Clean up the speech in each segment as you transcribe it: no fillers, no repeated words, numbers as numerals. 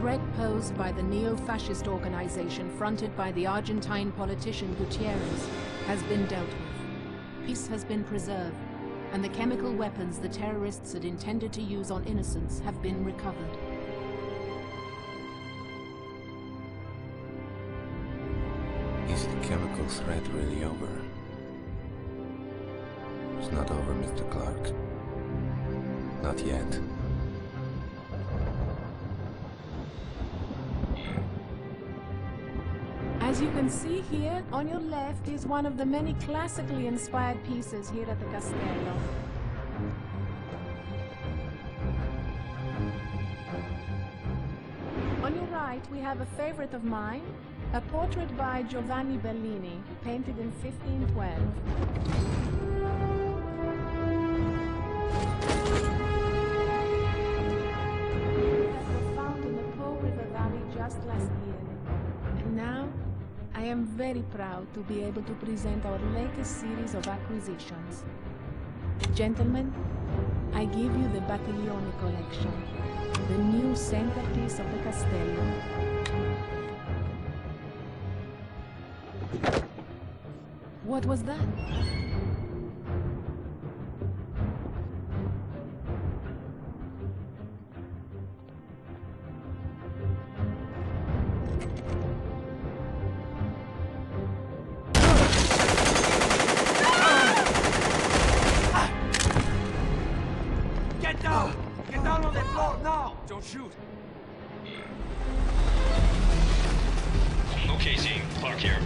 threat posed by the neo-fascist organization fronted by the Argentine politician Gutierrez has been dealt with. Peace has been preserved, and the chemical weapons the terrorists had intended to use on innocents have been recovered. Is the chemical threat really over? It's not over, Mr. Clark. Not yet. As you can see here, on your left is one of the many classically inspired pieces here at the Castello. On your right, we have a favorite of mine, a portrait by Giovanni Bagattini, painted in 1512. Found in the Po River Valley just last year. And now, I am very proud to be able to present our latest series of acquisitions. Gentlemen, I give you the Battaglione collection, the new centerpiece of the Castello. What was that? Get down on the floor now! Don't shoot! Okay, team. Clark here.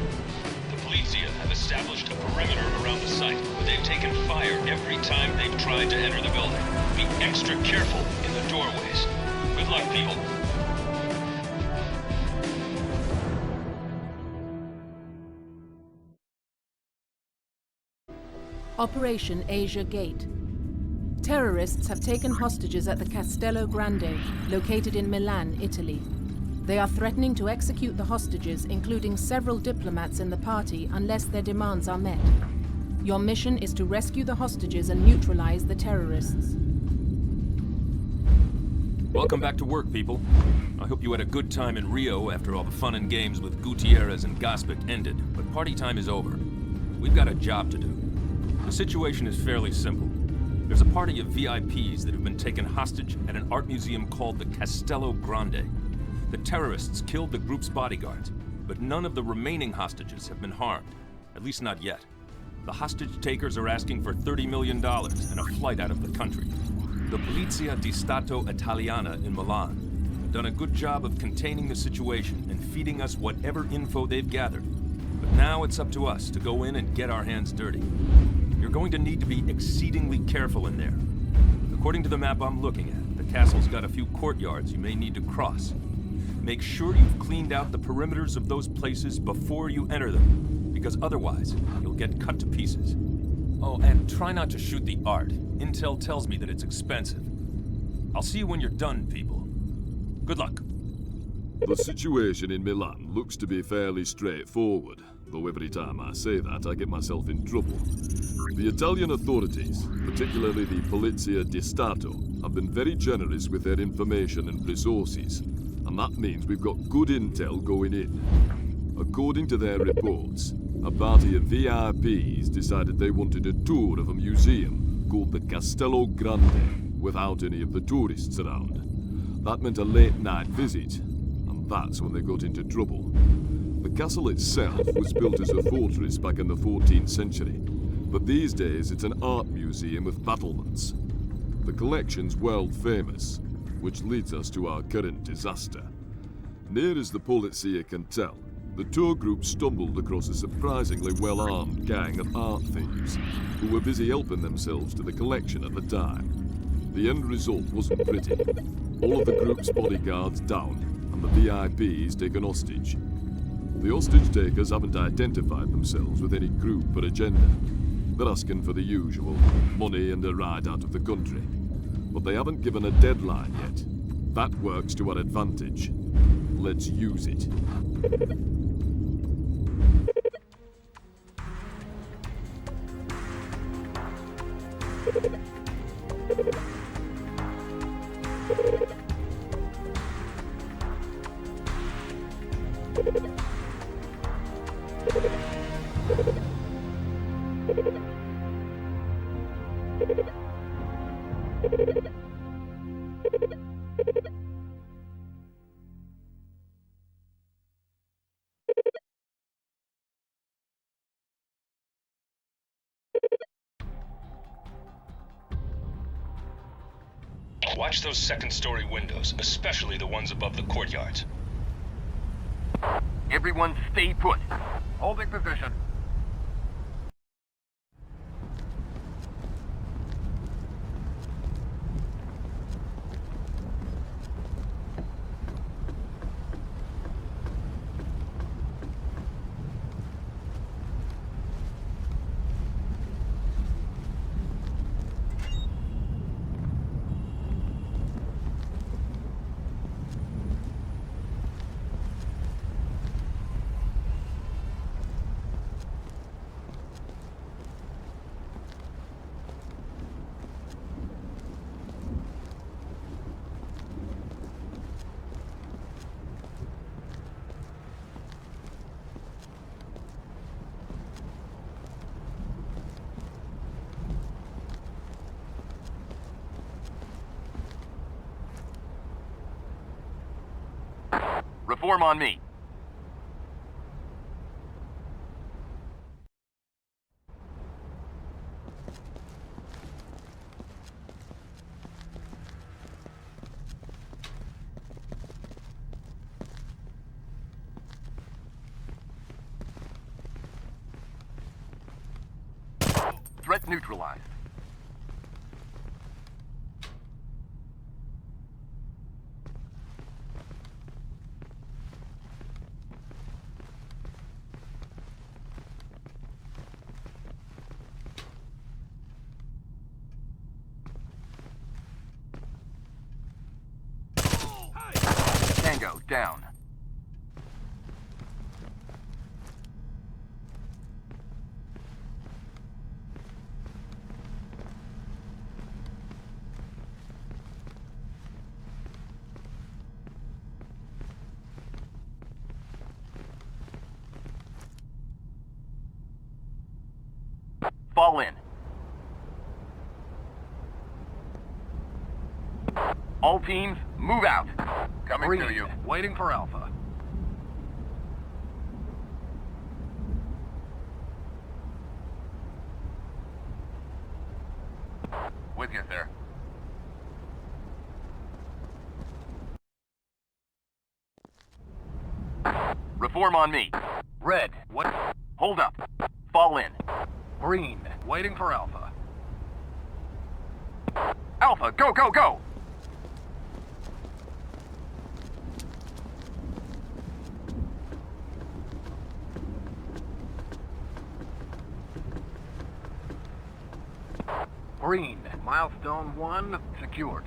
The Polizia have established a perimeter around the site, but they've taken fire every time they've tried to enter the building. Be extra careful in the doorways. Good luck, people. Operation Azure Gate. Terrorists have taken hostages at the Castello Grande, located in Milan, Italy. They are threatening to execute the hostages, including several diplomats in the party, unless their demands are met. Your mission is to rescue the hostages and neutralize the terrorists. Welcome back to work, people. I hope you had a good time in Rio after all the fun and games with Gutierrez and Gospic ended, but party time is over. We've got a job to do. The situation is fairly simple. There's a party of VIPs that have been taken hostage at an art museum called the Castello Grande. The terrorists killed the group's bodyguards, but none of the remaining hostages have been harmed, at least not yet. The hostage takers are asking for $30 million and a flight out of the country. The Polizia di Stato Italiana in Milan have done a good job of containing the situation and feeding us whatever info they've gathered. But now it's up to us to go in and get our hands dirty. You're going to need to be exceedingly careful in there. According to the map I'm looking at, the castle's got a few courtyards you may need to cross. Make sure you've cleaned out the perimeters of those places before you enter them, because otherwise, you'll get cut to pieces. Oh, and try not to shoot the art. Intel tells me that it's expensive. I'll see you when you're done, people. Good luck. The situation in Milan looks to be fairly straightforward, though every time I say that, I get myself in trouble. The Italian authorities, particularly the Polizia di Stato, have been very generous with their information and resources, and that means we've got good intel going in. According to their reports, a party of VIPs decided they wanted a tour of a museum called the Castello Grande without any of the tourists around. That meant a late-night visit, and that's when they got into trouble. The castle itself was built as a fortress back in the 14th century, but these days it's an art museum with battlements. The collection's world famous, which leads us to our current disaster. Near as the Polizia can tell, the tour group stumbled across a surprisingly well-armed gang of art thieves who were busy helping themselves to the collection at the time. The end result wasn't pretty. All of the group's bodyguards down, and the VIPs taken hostage. The hostage takers haven't identified themselves with any group or agenda. They're asking for the usual, money and a ride out of the country. But they haven't given a deadline yet. That works to our advantage. Let's use it. Watch those second-story windows, especially the ones above the courtyards. Everyone stay put. Holding position. Reform on me. Threat neutralized. Tango down. Fall in. All teams, move out. Coming to you. Waiting for Alpha. With you, sir. Reform on me. Red, what? Hold up. Fall in. Green, waiting for Alpha. Alpha, go, go, go! Green, milestone 1 secured.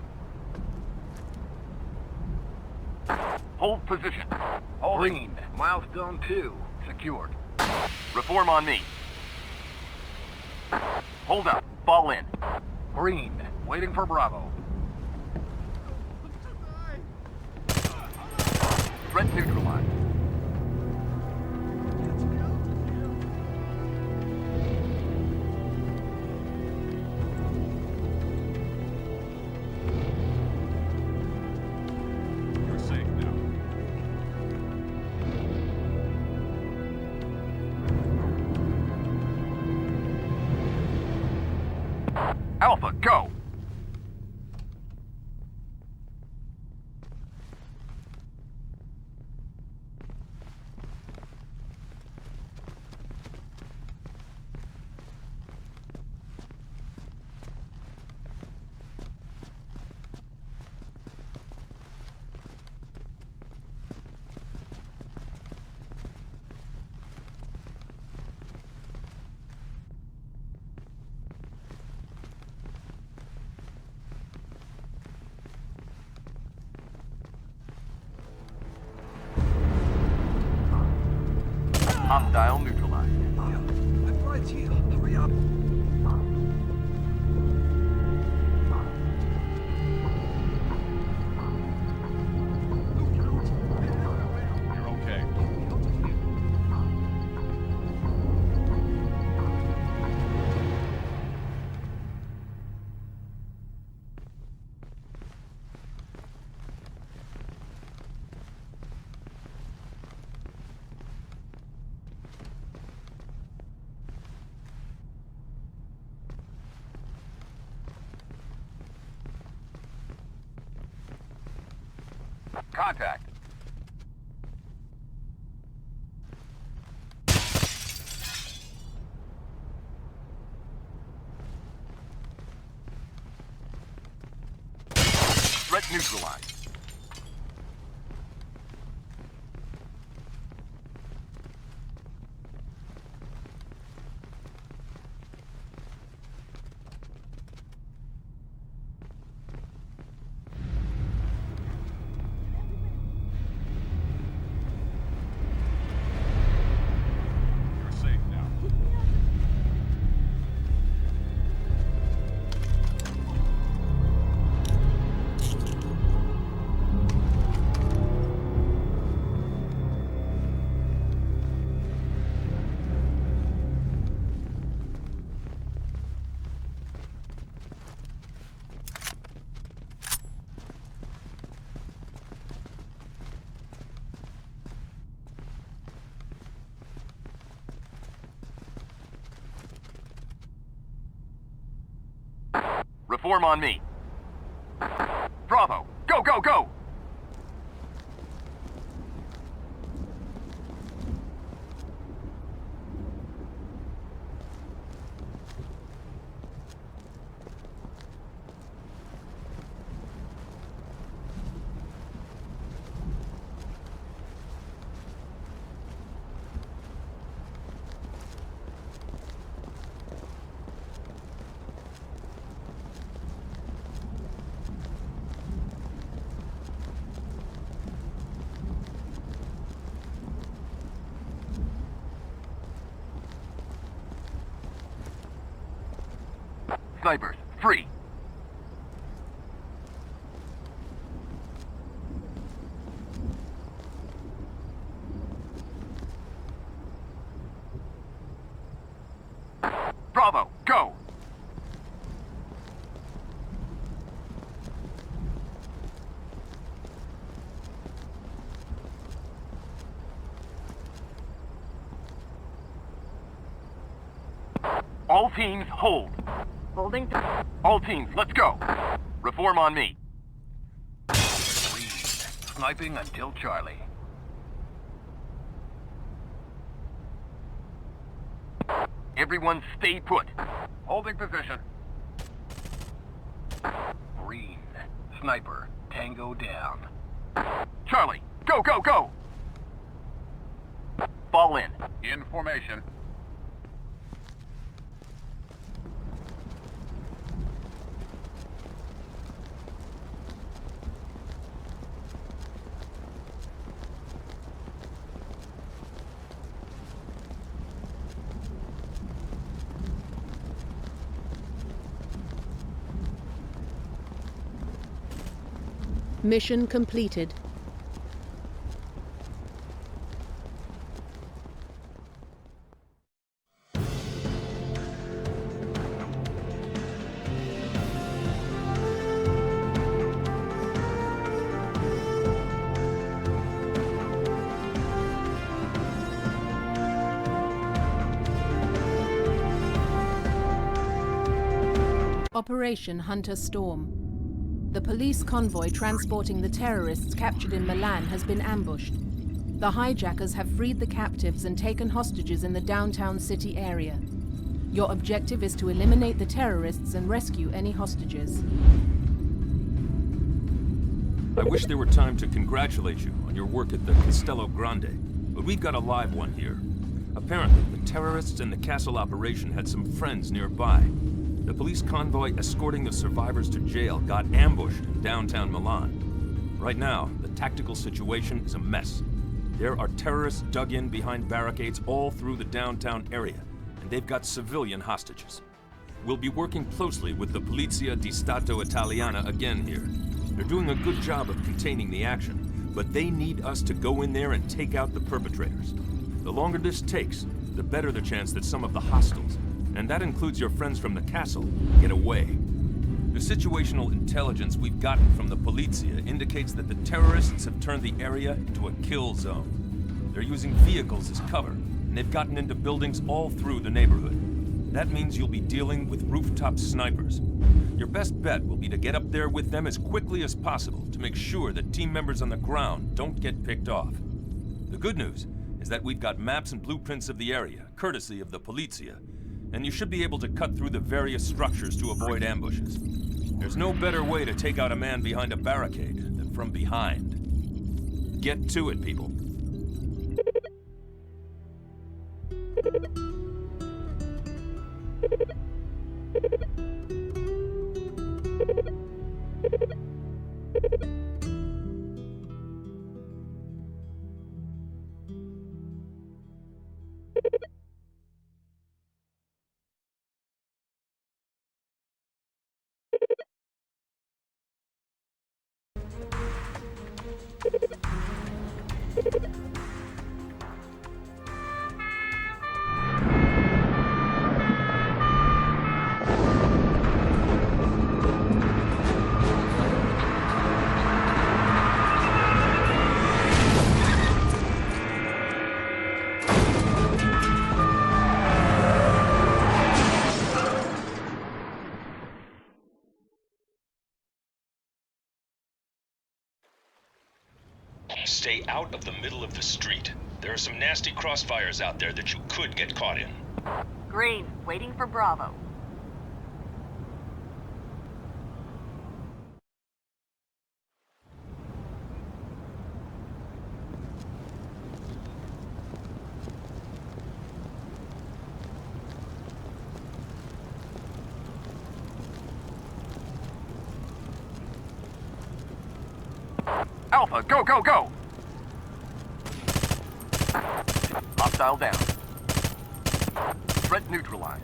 Hold position. Green, milestone 2 secured. Reform on me. Hold up, fall in. Green, waiting for Bravo. Threat neutralized. Alpha, go! Hostile neutralized. I'm right here. Hurry up. You're okay. Contact. Threat neutralized. Reform on me. Bravo! Go, go, go! Snipers, free. Bravo, go! All teams, hold. Holding. All teams, let's go. Reform on me. Reed, sniping until Charlie. Everyone stay put. Holding position. Green, sniper, tango down. Charlie, go, go, go! Fall in. In formation. Mission completed. Operation Hunter Storm. The police convoy transporting the terrorists captured in Milan has been ambushed. The hijackers have freed the captives and taken hostages in the downtown city area. Your objective is to eliminate the terrorists and rescue any hostages. I wish there were time to congratulate you on your work at the Castello Grande, but we've got a live one here. Apparently, the terrorists in the castle operation had some friends nearby. The police convoy escorting the survivors to jail got ambushed in downtown Milan. Right now, the tactical situation is a mess. There are terrorists dug in behind barricades all through the downtown area, and they've got civilian hostages. We'll be working closely with the Polizia di Stato Italiana again here. They're doing a good job of containing the action, but they need us to go in there and take out the perpetrators. The longer this takes, the better the chance that some of the hostiles, and that includes your friends from the castle, get away. The situational intelligence we've gotten from the Polizia indicates that the terrorists have turned the area into a kill zone. They're using vehicles as cover, and they've gotten into buildings all through the neighborhood. That means you'll be dealing with rooftop snipers. Your best bet will be to get up there with them as quickly as possible to make sure that team members on the ground don't get picked off. The good news is that we've got maps and blueprints of the area, courtesy of the Polizia, and you should be able to cut through the various structures to avoid ambushes. There's no better way to take out a man behind a barricade than from behind. Get to it, people. Stay out of the middle of the street. There are some nasty crossfires out there that you could get caught in. Green, waiting for Bravo. Alpha, go, go, go! Hostile down. Threat neutralized.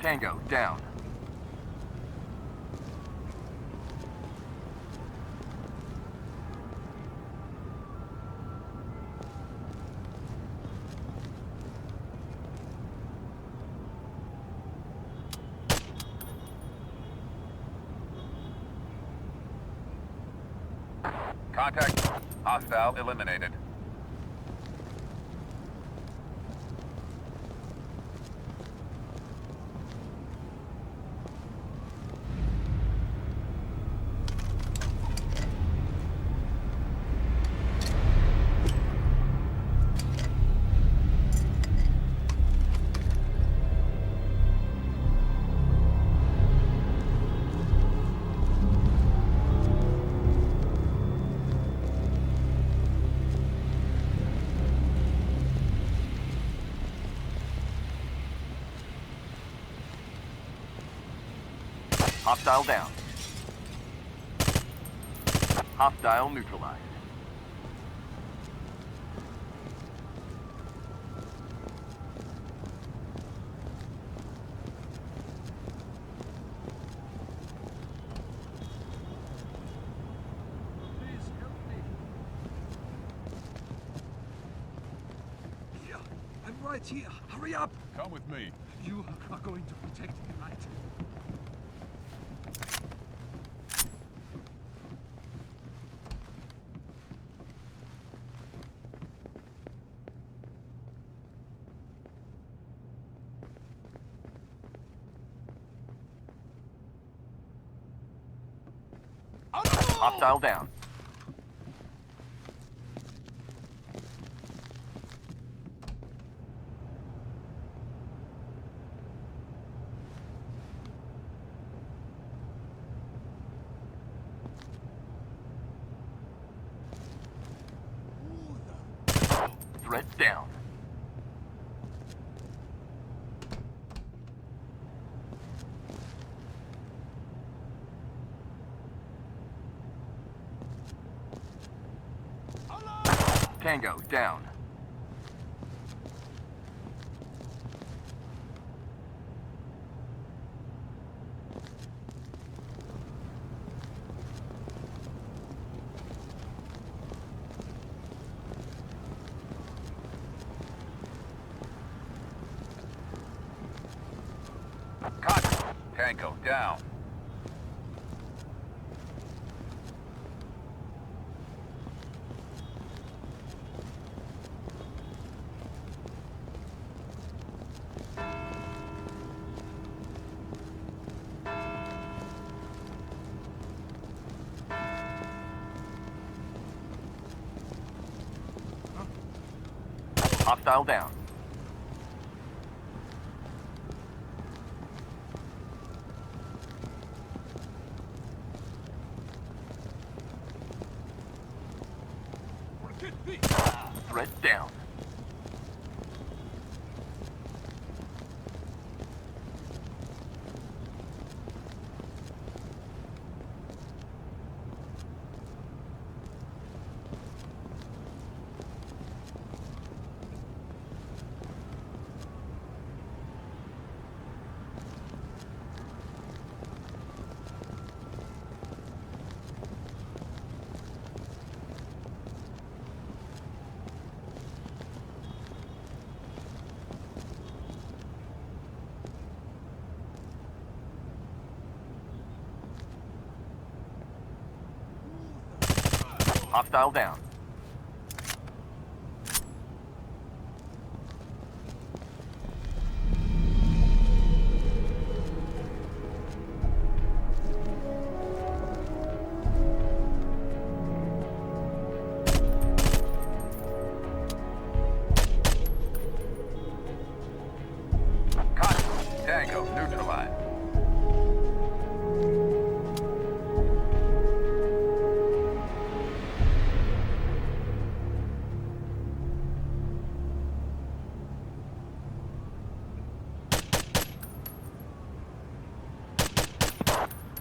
Tango, down. Contact. Hostile eliminated. Hostile down. Hostile neutralized. Please help me. Here. I'm right here. Hurry up. Come with me. You are going to protect me, right? Hostile down. Threat down. Tango down. Cotton. Tango down. Hostile down. Threat down. Hostile down. Cotton. Tango neutralized.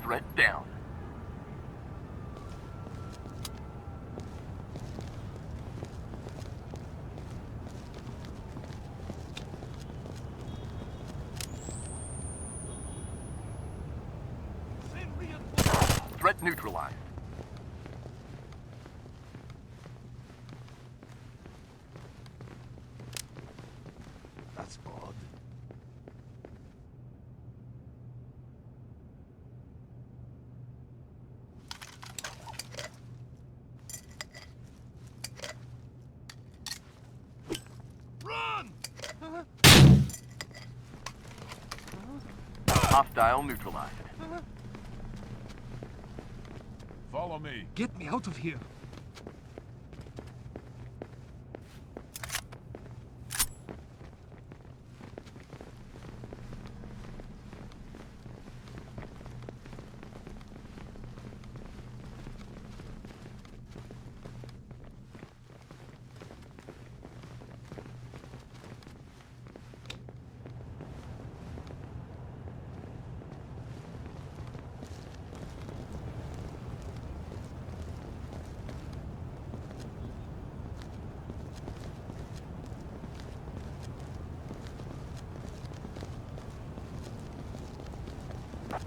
Threat down. Threat neutralized. That's odd. Run! Hostile neutralized. Follow me. Get me out of here.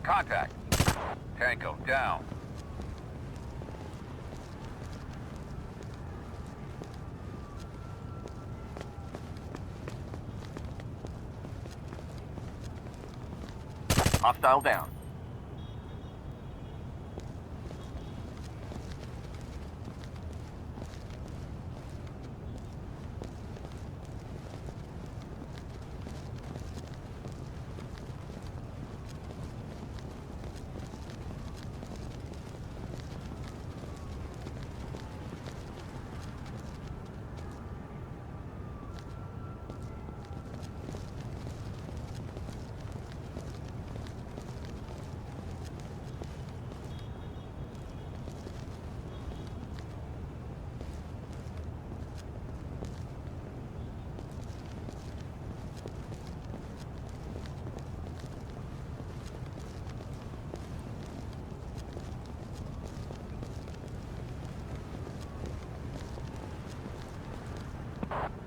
Contact. Tango down. Hostile down.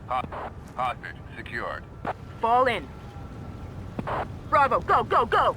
Hostage secured. Fall in. Bravo, go, go, go!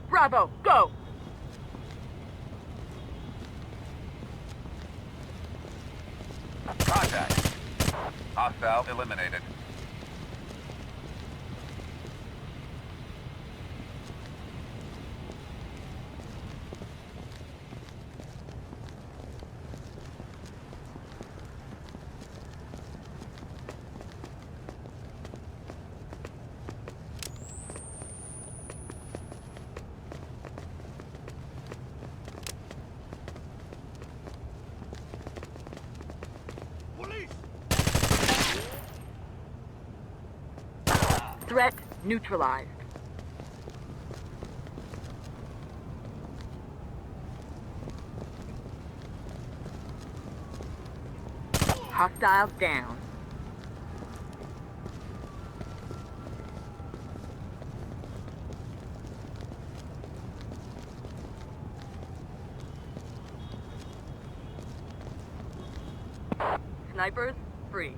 Bravo, go! Contact. Hostile eliminated. Threat neutralized. Hostiles down. Snipers free.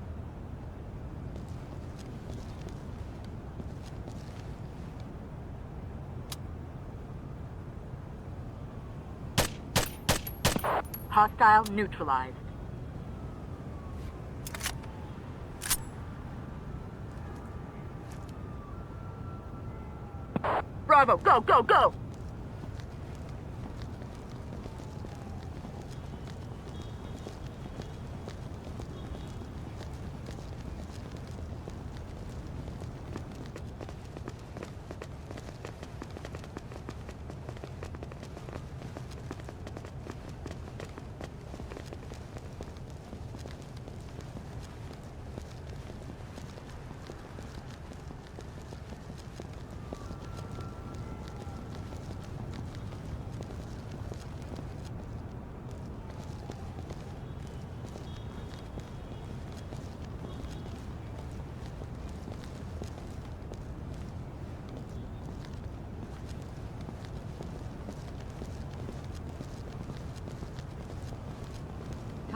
Hostile neutralized. Bravo, go, go, go!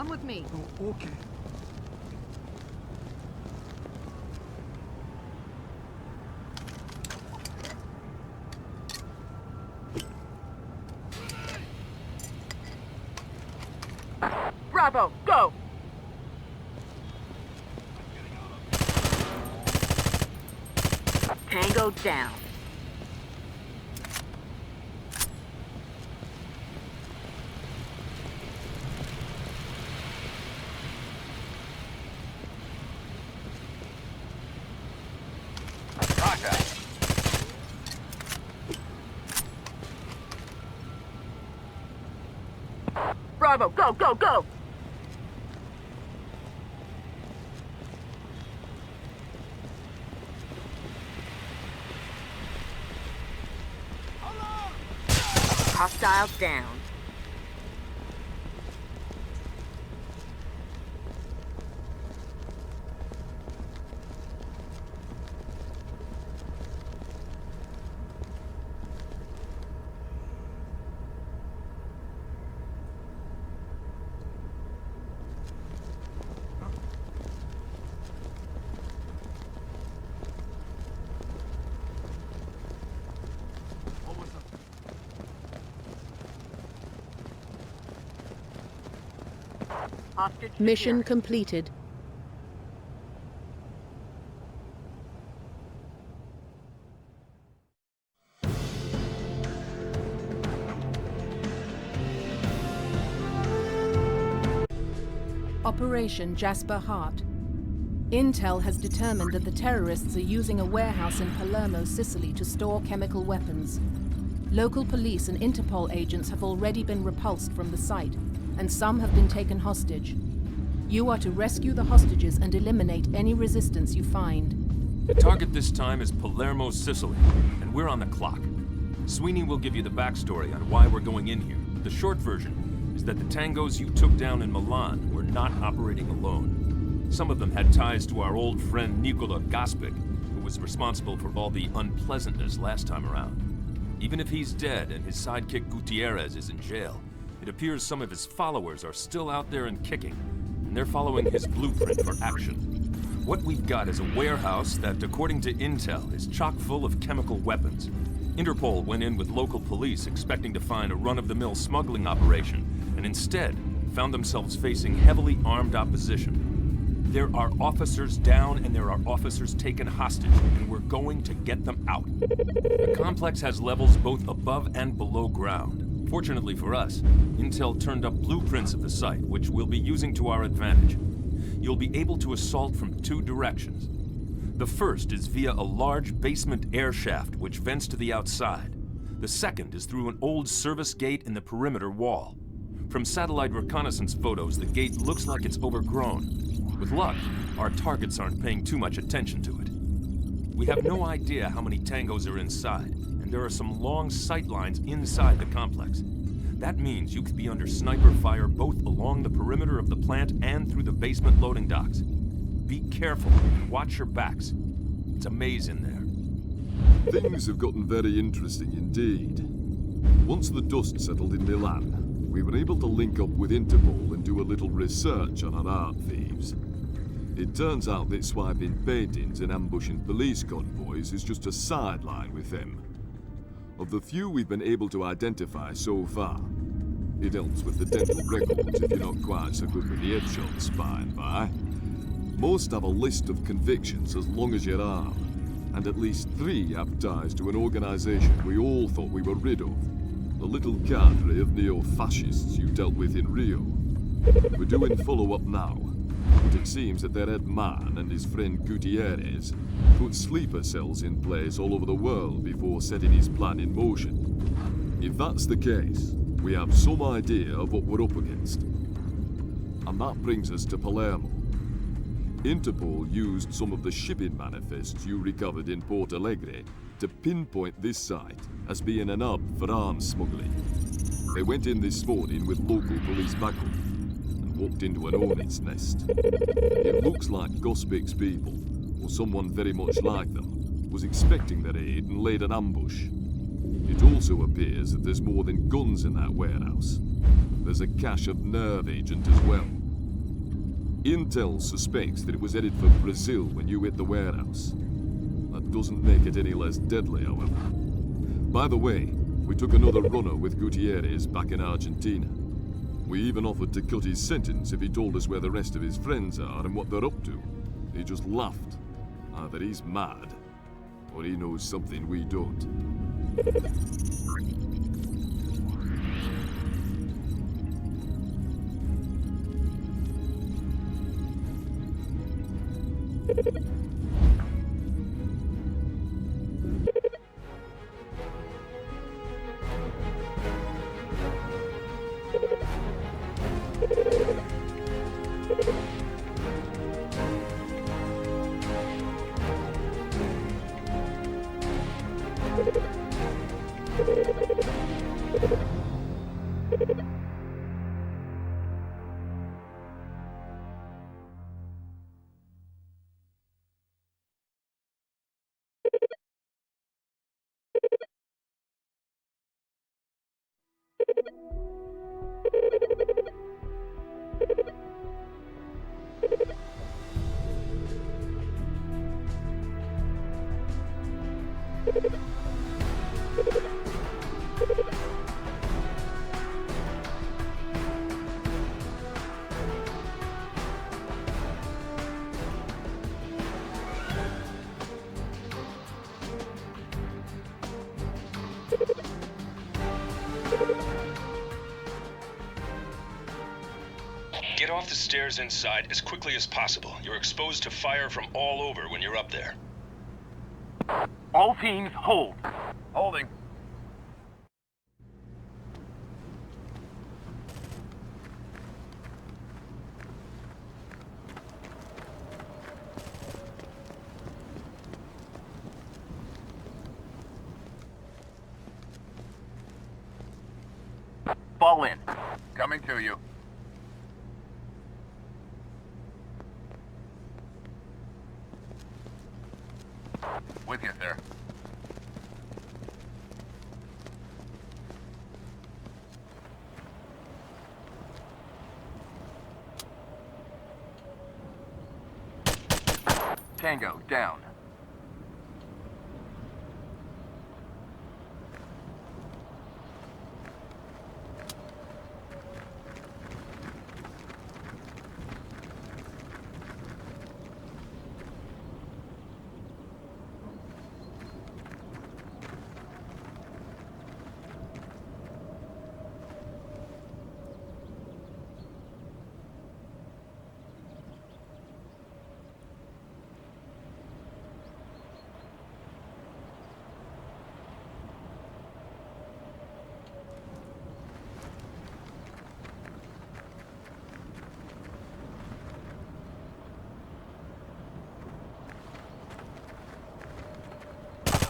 Come with me. Oh, okay. Bravo, go! Tango down. Contact. Bravo, go, go, go! Hostiles down. Hostage Mission secured. completed. Operation Jasper Heart. Intel has determined that the terrorists are using a warehouse in Palermo, Sicily to store chemical weapons. Local police and Interpol agents have already been repulsed from the site, and some have been taken hostage. You are to rescue the hostages and eliminate any resistance you find. The target this time is Palermo, Sicily, and we're on the clock. Sweeney will give you the backstory on why we're going in here. The short version is that the tangos you took down in Milan were not operating alone. Some of them had ties to our old friend Nikola Gospic, who was responsible for all the unpleasantness last time around. Even if he's dead and his sidekick Gutierrez is in jail, it appears some of his followers are still out there and kicking, and they're following his blueprint for action. What we've got is a warehouse that, according to intel, is chock full of chemical weapons. Interpol went in with local police expecting to find a run-of-the-mill smuggling operation, and instead found themselves facing heavily armed opposition. There are officers down and there are officers taken hostage, and we're going to get them out. The complex has levels both above and below ground. Fortunately for us, Intel turned up blueprints of the site, which we'll be using to our advantage. You'll be able to assault from two directions. The first is via a large basement air shaft which vents to the outside. The second is through an old service gate in the perimeter wall. From satellite reconnaissance photos, the gate looks like it's overgrown. With luck, our targets aren't paying too much attention to it. We have no idea how many tangos are inside, and there are some long sight lines inside the complex. That means you could be under sniper fire both along the perimeter of the plant and through the basement loading docks. Be careful and watch your backs. It's a maze in there. Things have gotten very interesting indeed. Once the dust settled in Milan, we were able to link up with Interpol and do a little research on our art thieves. It turns out that swiping paintings and ambushing police convoys is just a sideline with them. Of the few we've been able to identify so far, it helps with the dental records if you're not quite so good with the headshots by and by. Most have a list of convictions as long as you're armed, and at least 3 have ties to an organization we all thought we were rid of. The little cadre of neo-fascists you dealt with in Rio. We're doing follow-up now, but it seems that their head man and his friend Gutierrez put sleeper cells in place all over the world before setting his plan in motion. If that's the case, we have some idea of what we're up against. And that brings us to Palermo. Interpol used some of the shipping manifests you recovered in Port Alegre to pinpoint this site as being an hub for arms smuggling. They went in this morning with local police backup and walked into an hornet's nest. It looks like Gospic's people, or someone very much like them, was expecting their aid and laid an ambush. It also appears that there's more than guns in that warehouse. There's a cache of nerve agent as well. Intel suspects that it was headed for Brazil when you hit the warehouse. That doesn't make it any less deadly, however. By the way, we took another runner with Gutierrez back in Argentina. We even offered to cut his sentence if he told us where the rest of his friends are and what they're up to. He just laughed. Either he's mad, or he knows something we don't. Get off the stairs inside as quickly as possible. You're exposed to fire from all over when you're up there. All teams, hold. Holding. Reporting to you. With you, sir. Tango, down.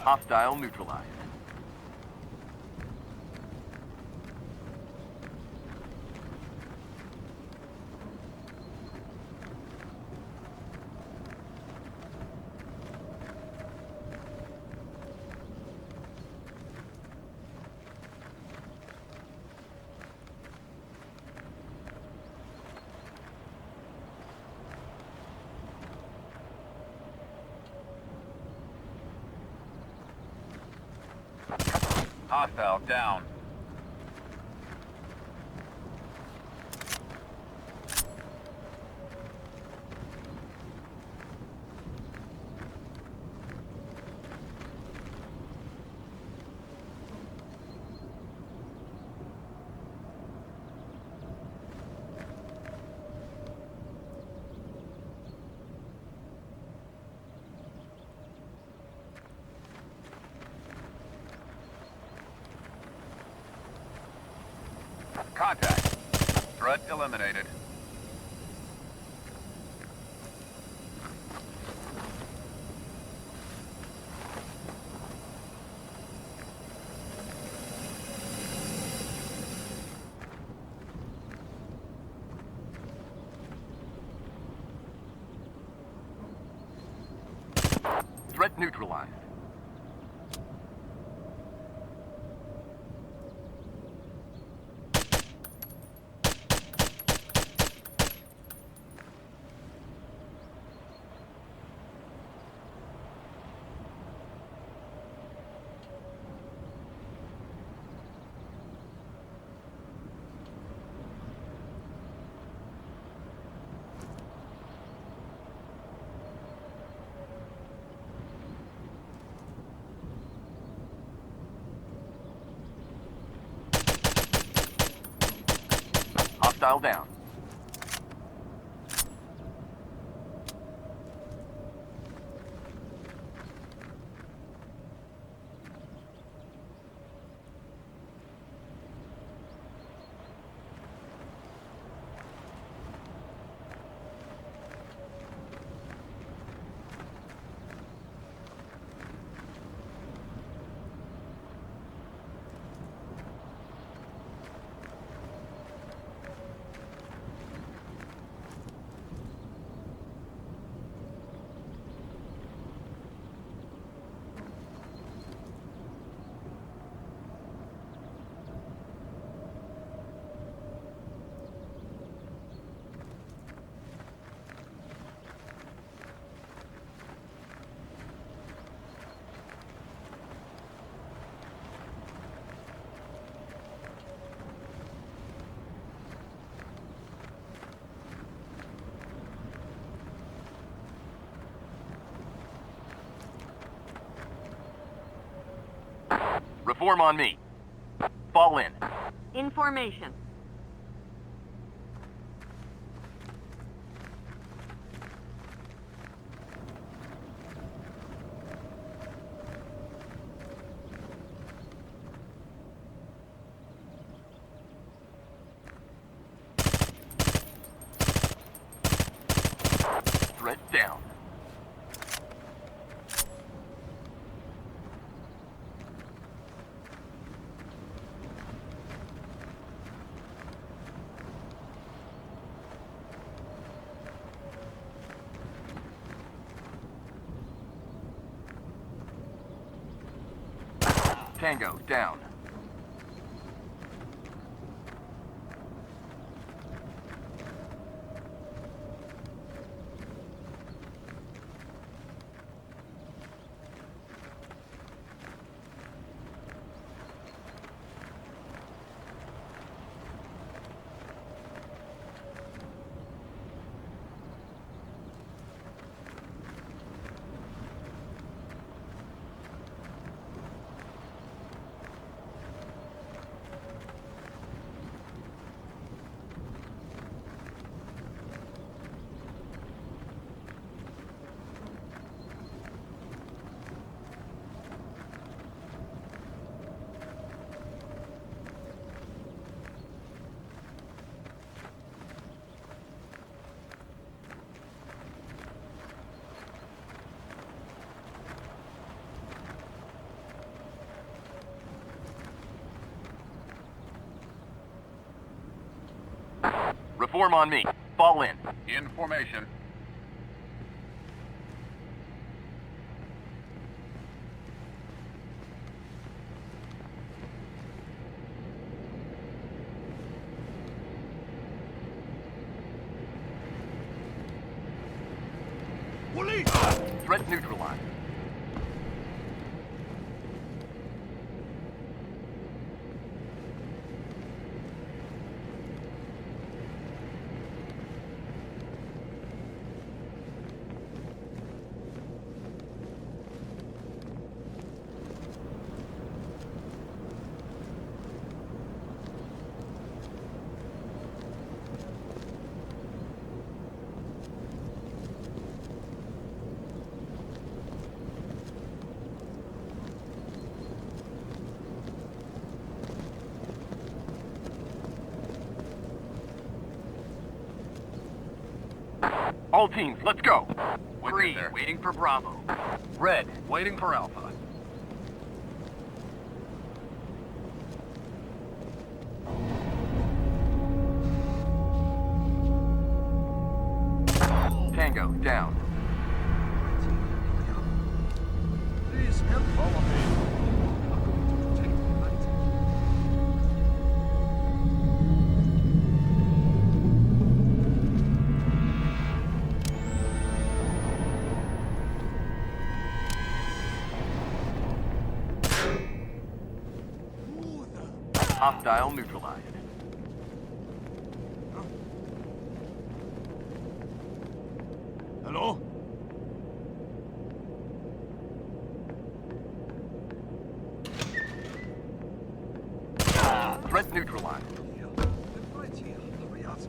Hostile neutralized. Hostile down. Contact. Threat eliminated. Threat neutralized. Hostile down. Reform on me. Fall in. In formation. Threat down. Tango, down. Reform on me. Fall in. In formation. Police! Threat neutralized. All teams, let's go. Green, waiting for Bravo. Red, waiting for Alpha. Tango, down. Please help. Follow me. I'm going to protect the night. Hostile neutralized. Hello? Threat neutralized. Right here. Hurry up.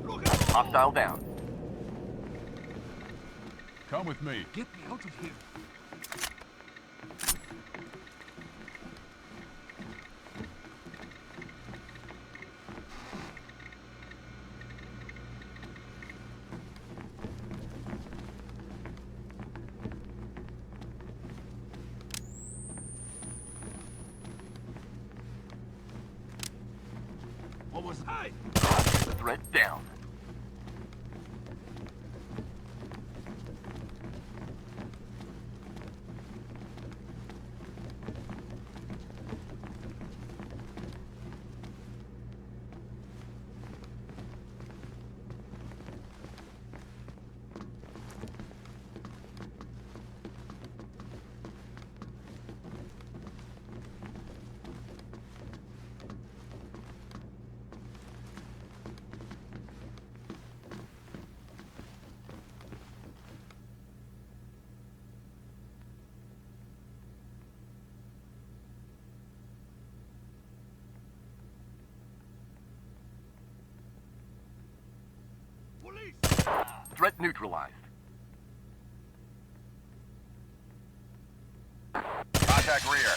Hostile down. Come with me. Get me out of here. What was I? Threat down. Police! Threat neutralized. Contact rear.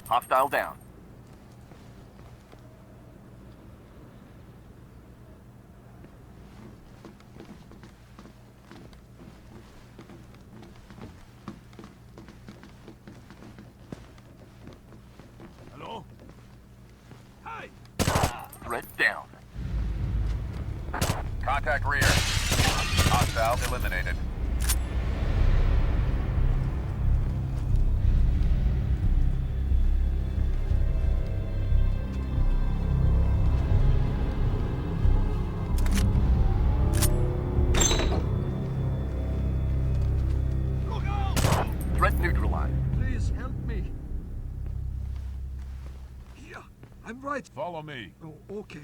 Hostile down. Contact rear. Hostile eliminated. Threat neutralized. Please help me. Here, I'm right. Follow me. Oh, okay.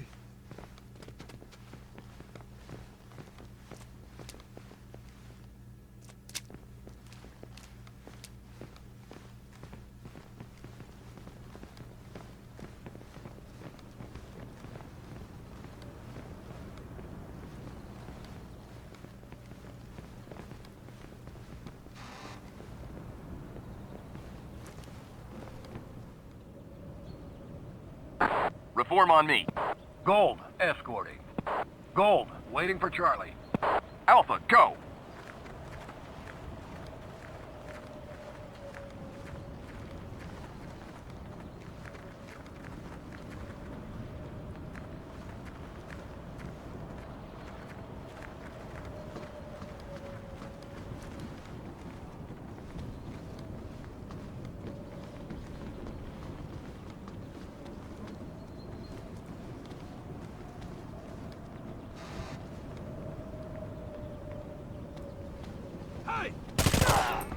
Reform on me. Gold, escorting. Gold, waiting for Charlie. Alpha, go!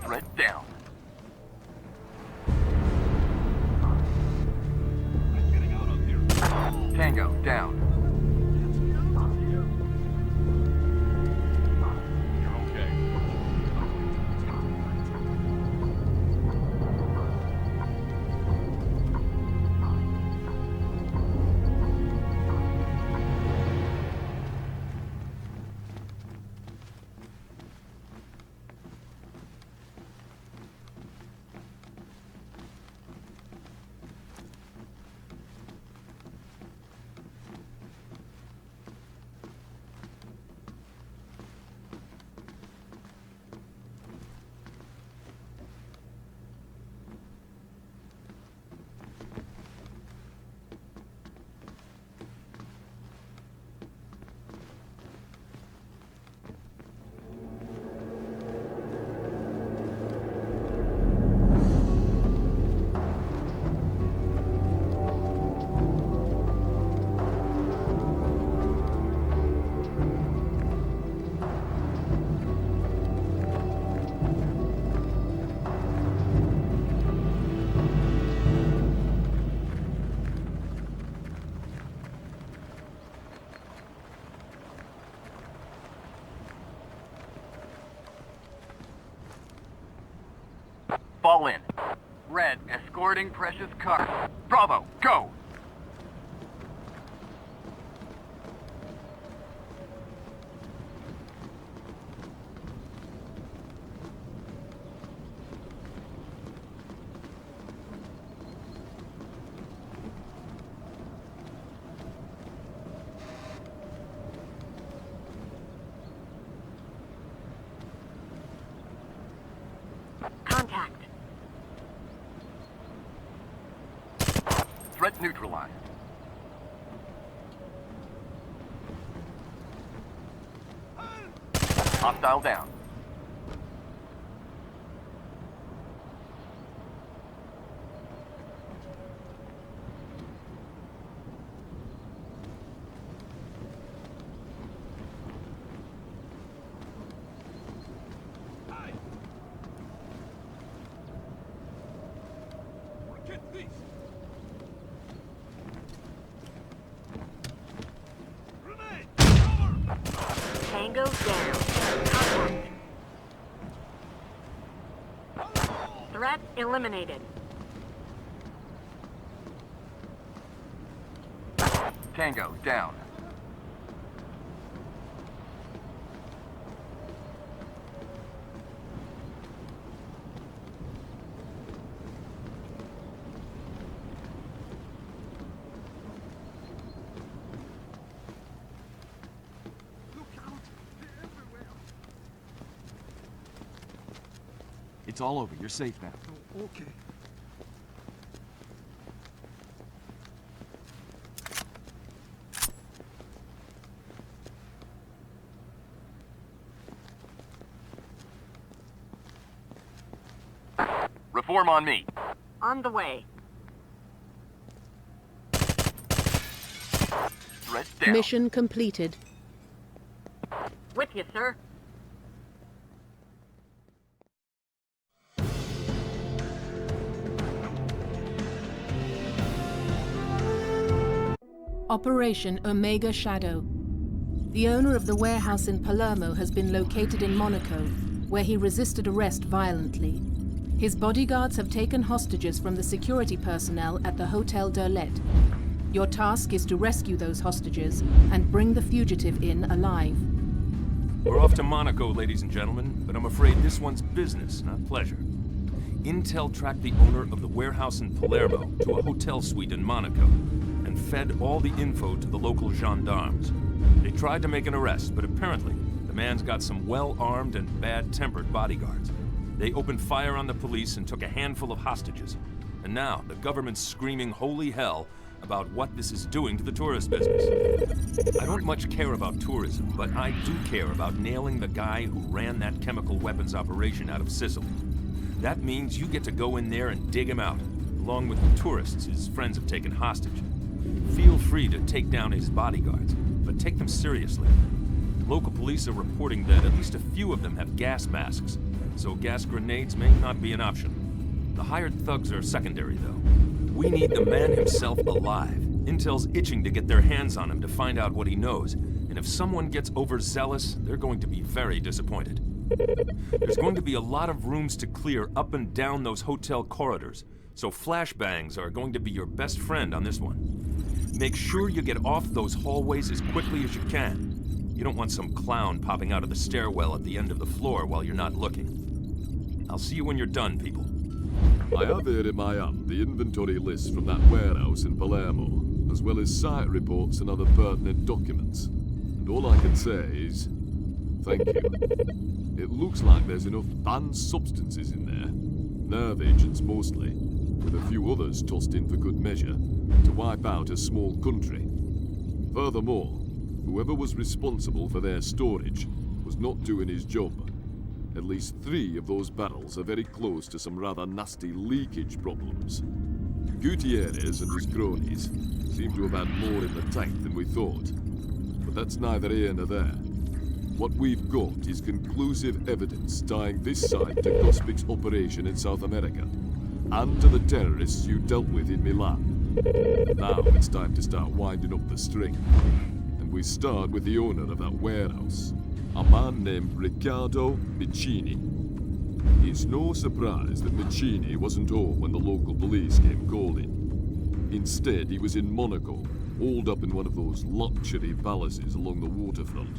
Threat down. I'm getting out of here. Tango, down. Get me out of here. You're okay. Fall in. Red, escorting precious car. Bravo, go! Contact. Threat neutralized. Hostile down. Get these. Grenade! Cover! Tango down. Contact. Threat eliminated. Tango down. Look out! They're everywhere. It's all over. You're safe now. Oh, okay. Reform on me. On the way. Threat down. Mission completed. With you, sir. Operation Omega Shadow. The owner of the warehouse in Palermo has been located in Monaco, where he resisted arrest violently. His bodyguards have taken hostages from the security personnel at the Hotel d'Orlet. Your task is to rescue those hostages and bring the fugitive in alive. We're off to Monaco, ladies and gentlemen, but I'm afraid this one's business, not pleasure. Intel tracked the owner of the warehouse in Palermo to a hotel suite in Monaco and fed all the info to the local gendarmes. They tried to make an arrest, but apparently the man's got some well-armed and bad-tempered bodyguards. They opened fire on the police and took a handful of hostages. And now the government's screaming holy hell about what this is doing to the tourist business. I don't much care about tourism, but I do care about nailing the guy who ran that chemical weapons operation out of Sicily. That means you get to go in there and dig him out, along with the tourists his friends have taken hostage. Feel free to take down his bodyguards, but take them seriously. Local police are reporting that at least a few of them have gas masks, so gas grenades may not be an option. The hired thugs are secondary, though. We need the man himself alive. Intel's itching to get their hands on him to find out what he knows, and if someone gets overzealous, they're going to be very disappointed. There's going to be a lot of rooms to clear up and down those hotel corridors, so flashbangs are going to be your best friend on this one. Make sure you get off those hallways as quickly as you can. You don't want some clown popping out of the stairwell at the end of the floor while you're not looking. I'll see you when you're done, people. I have here in my hand the inventory list from that warehouse in Palermo, as well as site reports and other pertinent documents. And all I can say is, thank you. It looks like there's enough banned substances in there, nerve agents mostly, with a few others tossed in for good measure, to wipe out a small country. Furthermore, whoever was responsible for their storage was not doing his job. At least 3 of those barrels are very close to some rather nasty leakage problems. Gutierrez and his cronies seem to have had more in the tank than we thought. But that's neither here nor there. What we've got is conclusive evidence tying this site to Gospic's operation in South America, and to the terrorists you dealt with in Milan. Now it's time to start winding up the string. And we start with the owner of that warehouse, a man named Riccardo Micini. It's no surprise that Micini wasn't home when the local police came calling. Instead, he was in Monaco, holed up in one of those luxury palaces along the waterfront.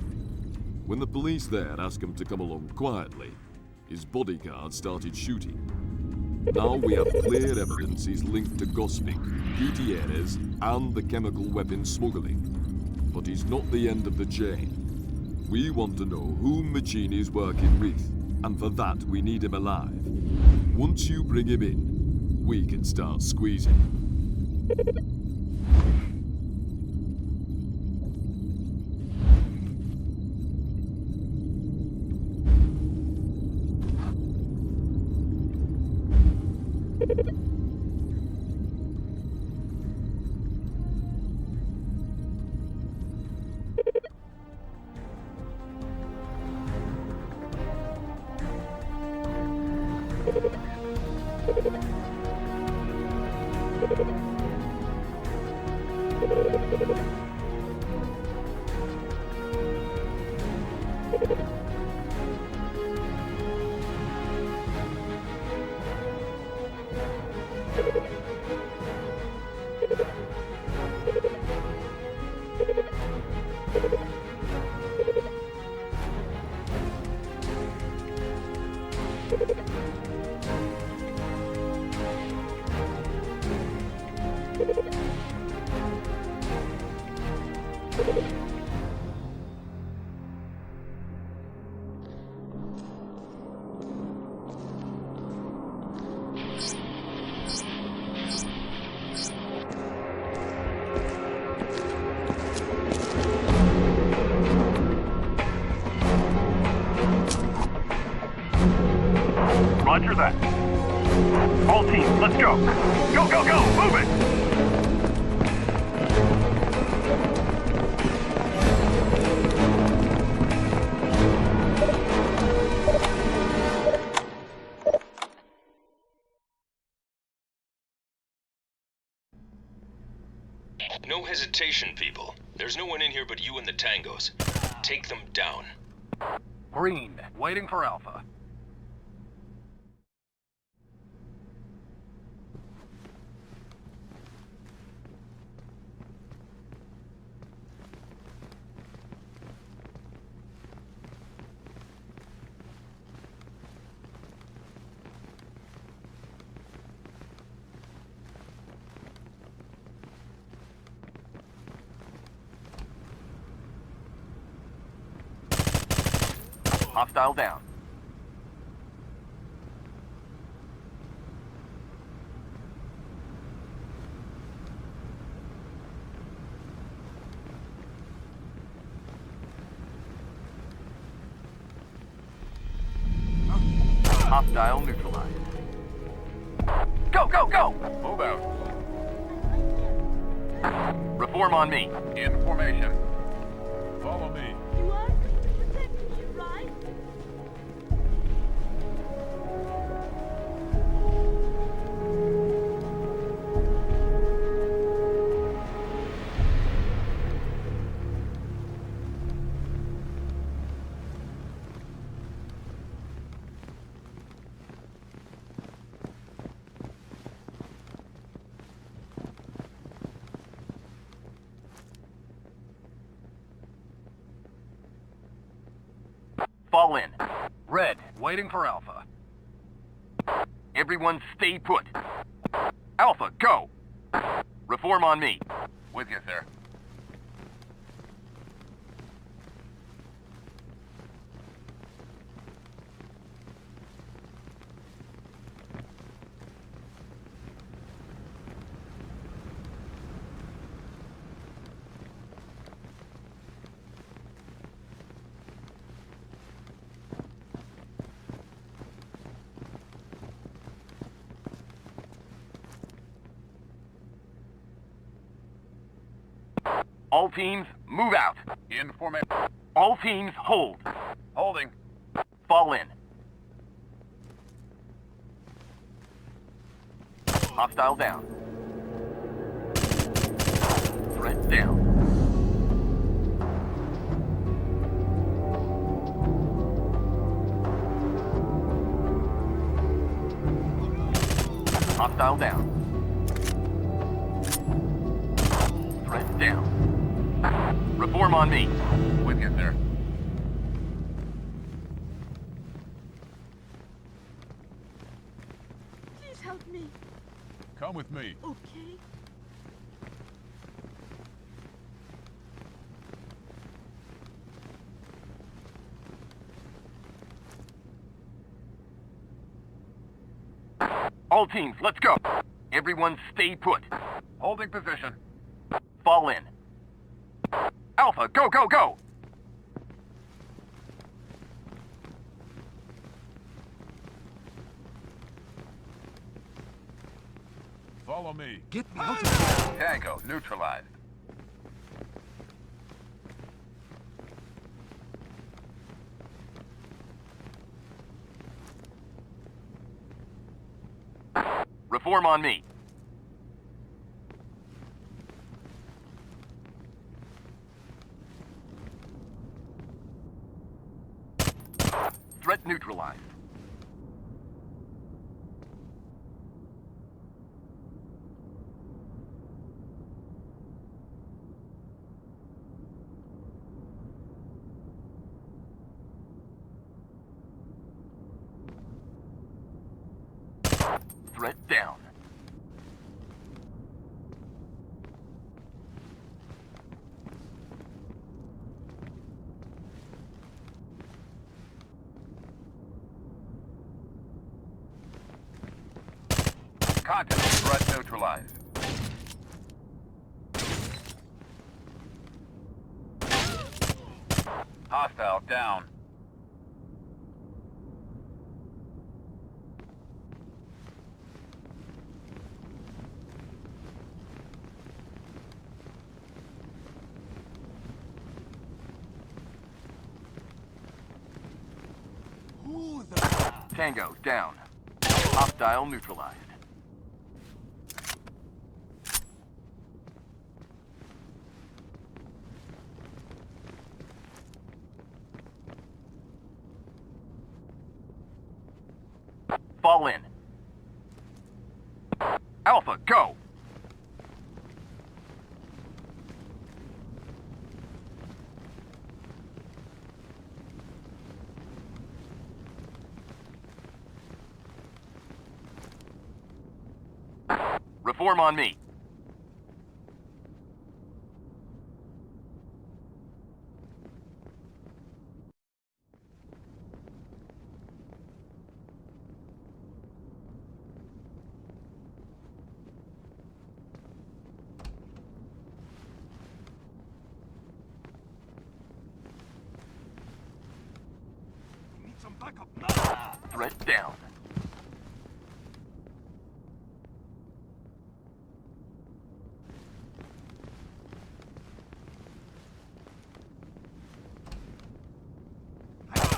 When the police there asked him to come along quietly, his bodyguard started shooting. Now we have clear evidence he's linked to Gospic, Gutierrez, and the chemical weapon smuggling. But he's not the end of the chain. We want to know whom Micini's working with, and for that we need him alive. Once you bring him in, we can start squeezing. Roger that. All teams, let's go. Go, go, go! Move it! No hesitation, people. There's no one in here but you and the tangos. Take them down. Green, waiting for Alpha. Hostile down. Hostile neutralized. Go, go, go! Move out. Reform on me. In formation. Follow me. You want us to protect you, right? Fall in. Red, waiting for Alpha. Everyone stay put. Alpha, go! Reform on me. With you, sir. All teams, move out. In formation. All teams, hold. Holding. Fall in. Hostile down. Threat down. Hostile down. Threat down. Reform on me. With you, sir. Please help me. Come with me. Okay. All teams, let's go. Everyone stay put. Holding position. Fall in. Alpha, go, go, go! Follow me. Get me out of here. Tango, neutralized. Reform on me. Threat neutralized. Threat down. Contact. Threat neutralized. Hostile down. . Tango, down. Hostile neutralized. Fall in. Alpha, go! Reform on me. Need some backup now. Threat down.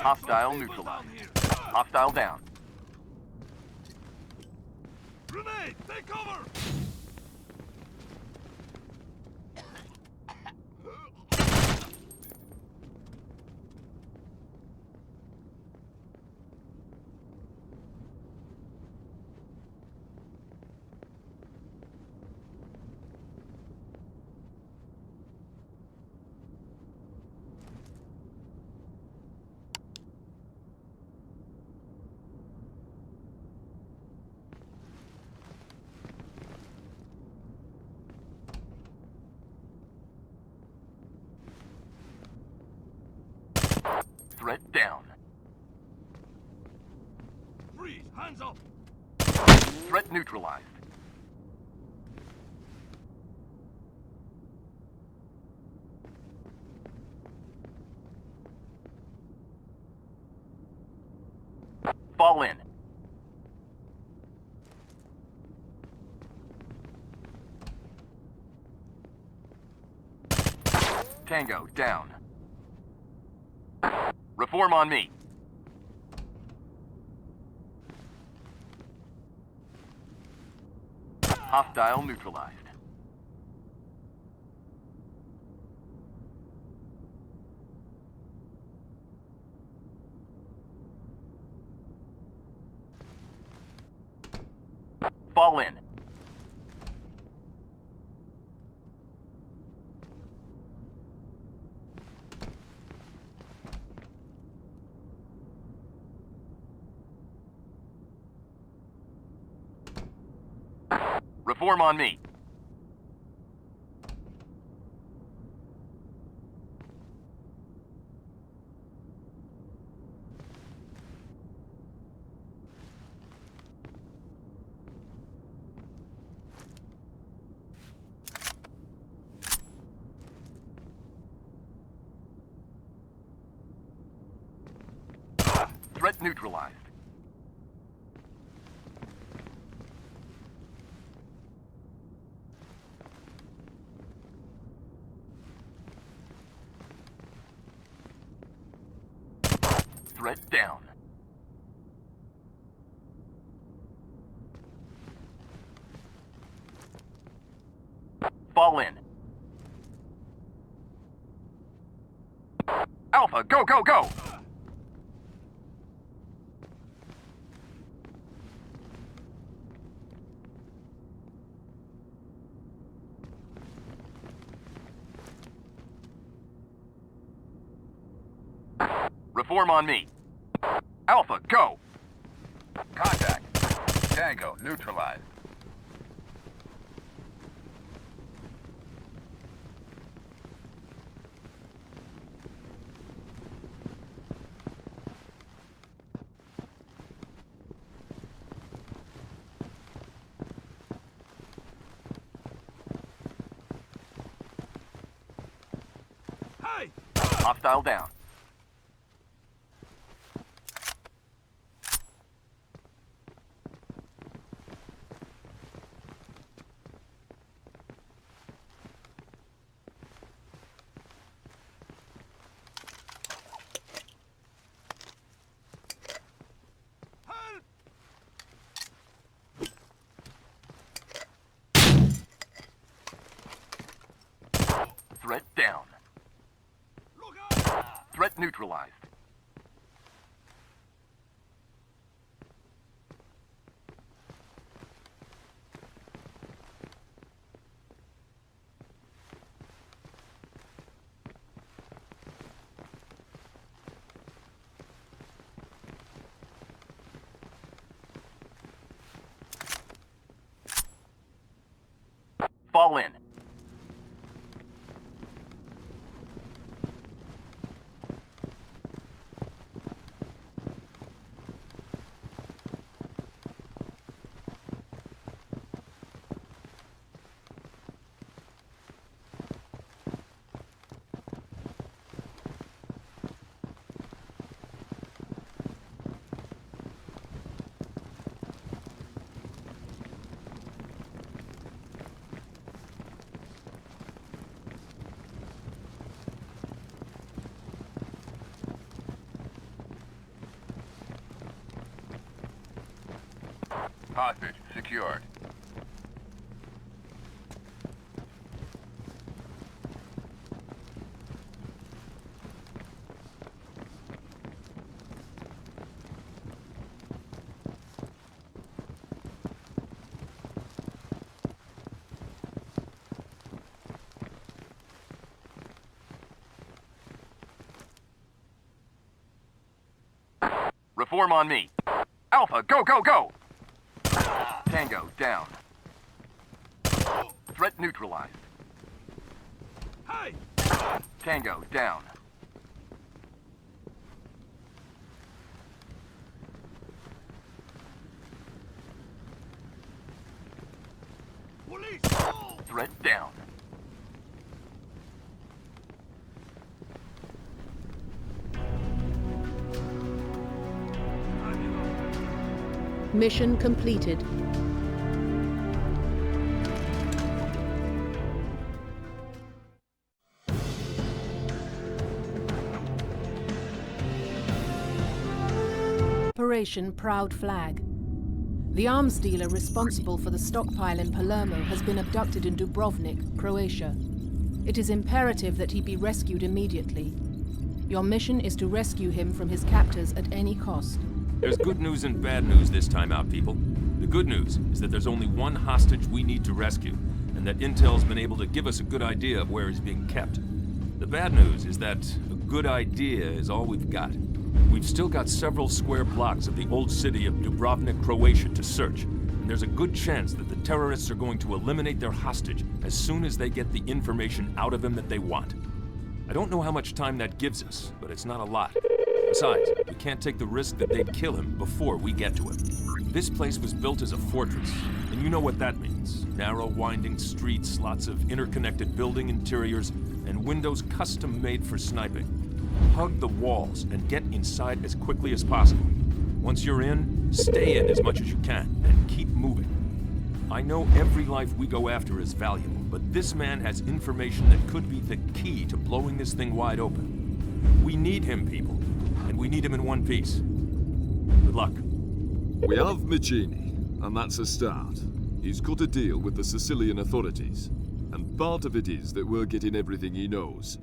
Hostile neutralized. Hostile down. Grenade, take cover! Threat down. Freeze, hands up! Threat neutralized. Fall in. Tango, down. Reform on me. Hostile neutralized. Fall in. Reform on me. Threat neutralized. Threat down. Fall in. Alpha, go, go, go! Reform on me. Alpha, go! Contact. Tango, neutralized. Hey! Hostile down. Threat neutralized. Fall in. Hostage secured. Reform on me. Alpha, go, go, go! Tango, down. Threat neutralized. Hey! Tango, down. Police! Threat down. Mission completed. Operation Proud Flag. The arms dealer responsible for the stockpile in Palermo has been abducted in Dubrovnik, Croatia. It is imperative that he be rescued immediately. Your mission is to rescue him from his captors at any cost. There's good news and bad news this time out, people. The good news is that there's only one hostage we need to rescue, and that Intel's been able to give us a good idea of where he's being kept. The bad news is that a good idea is all we've got. We've still got several square blocks of the old city of Dubrovnik, Croatia to search, and there's a good chance that the terrorists are going to eliminate their hostage as soon as they get the information out of him that they want. I don't know how much time that gives us, but it's not a lot. Besides, we can't take the risk that they'd kill him before we get to him. This place was built as a fortress, and you know what that means. Narrow, winding streets, lots of interconnected building interiors, and windows custom-made for sniping. Hug the walls and get inside as quickly as possible. Once you're in, stay in as much as you can, and keep moving. I know every life we go after is valuable, but this man has information that could be the key to blowing this thing wide open. We need him, people. And we need him in one piece. Good luck. We have Machini, and that's a start. He's cut a deal with the Sicilian authorities, and part of it is that we're getting everything he knows.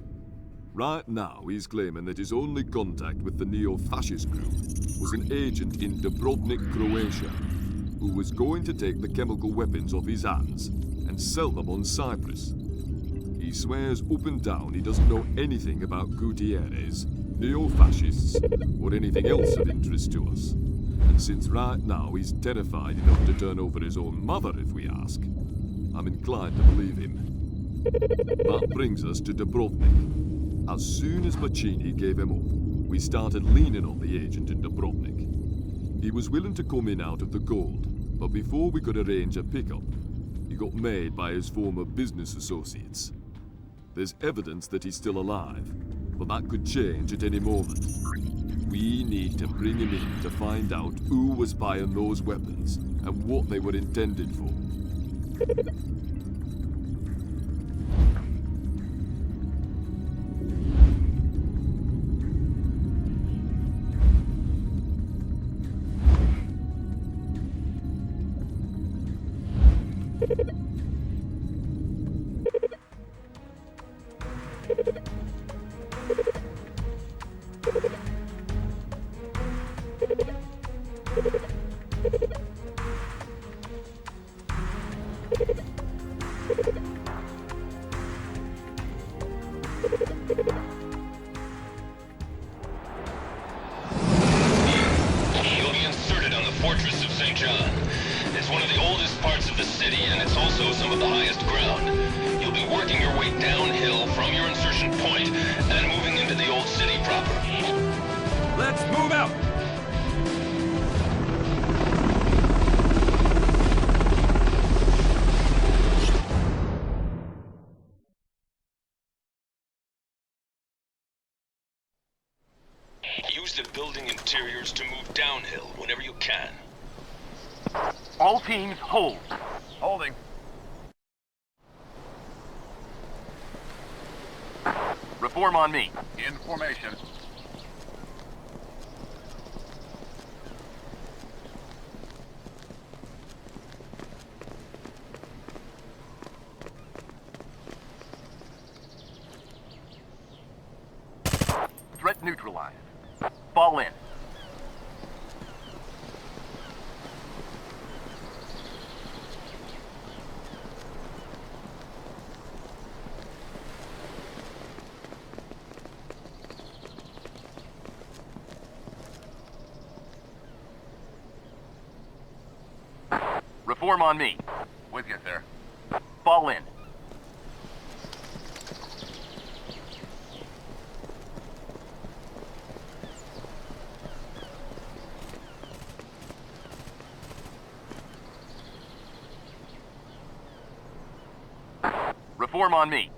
Right now, he's claiming that his only contact with the neo-fascist group was an agent in Dubrovnik, Croatia, who was going to take the chemical weapons off his hands and sell them on Cyprus. He swears up and down he doesn't know anything about Gutierrez, neo-fascists, or anything else of interest to us. And since right now he's terrified enough to turn over his own mother if we ask, I'm inclined to believe him. That brings us to Dubrovnik. As soon as Machini gave him up, we started leaning on the agent in Dubrovnik. He was willing to come in out of the cold, but before we could arrange a pickup, he got made by his former business associates. There's evidence that he's still alive, but that could change at any moment. We need to bring him in to find out who was buying those weapons and what they were intended for. You'll be inserted on the Fortress of St. John. It's one of the oldest parts of the city, and it's also some of the highest ground. You'll be working your way downhill from your insertion point and moving into the old city proper. Let's move out! Use the building interiors to move downhill whenever you can. All teams, hold. Holding. Reform on me. In formation. Threat neutralized. Fall in. Reform on me. With you, sir. Fall in. Reform on me.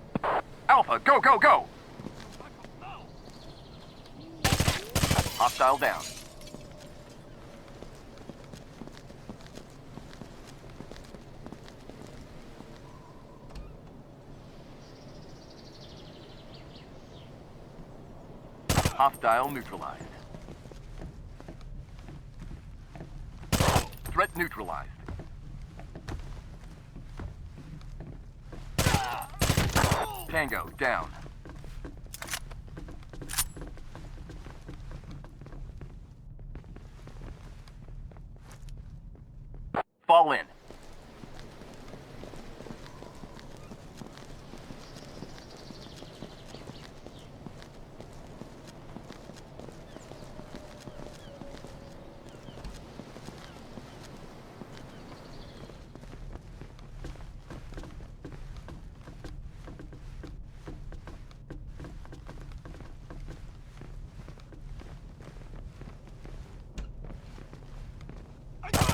Alpha, go, go, go! Hostile down. Hostile neutralized. Threat neutralized. Tango, down. Fall in.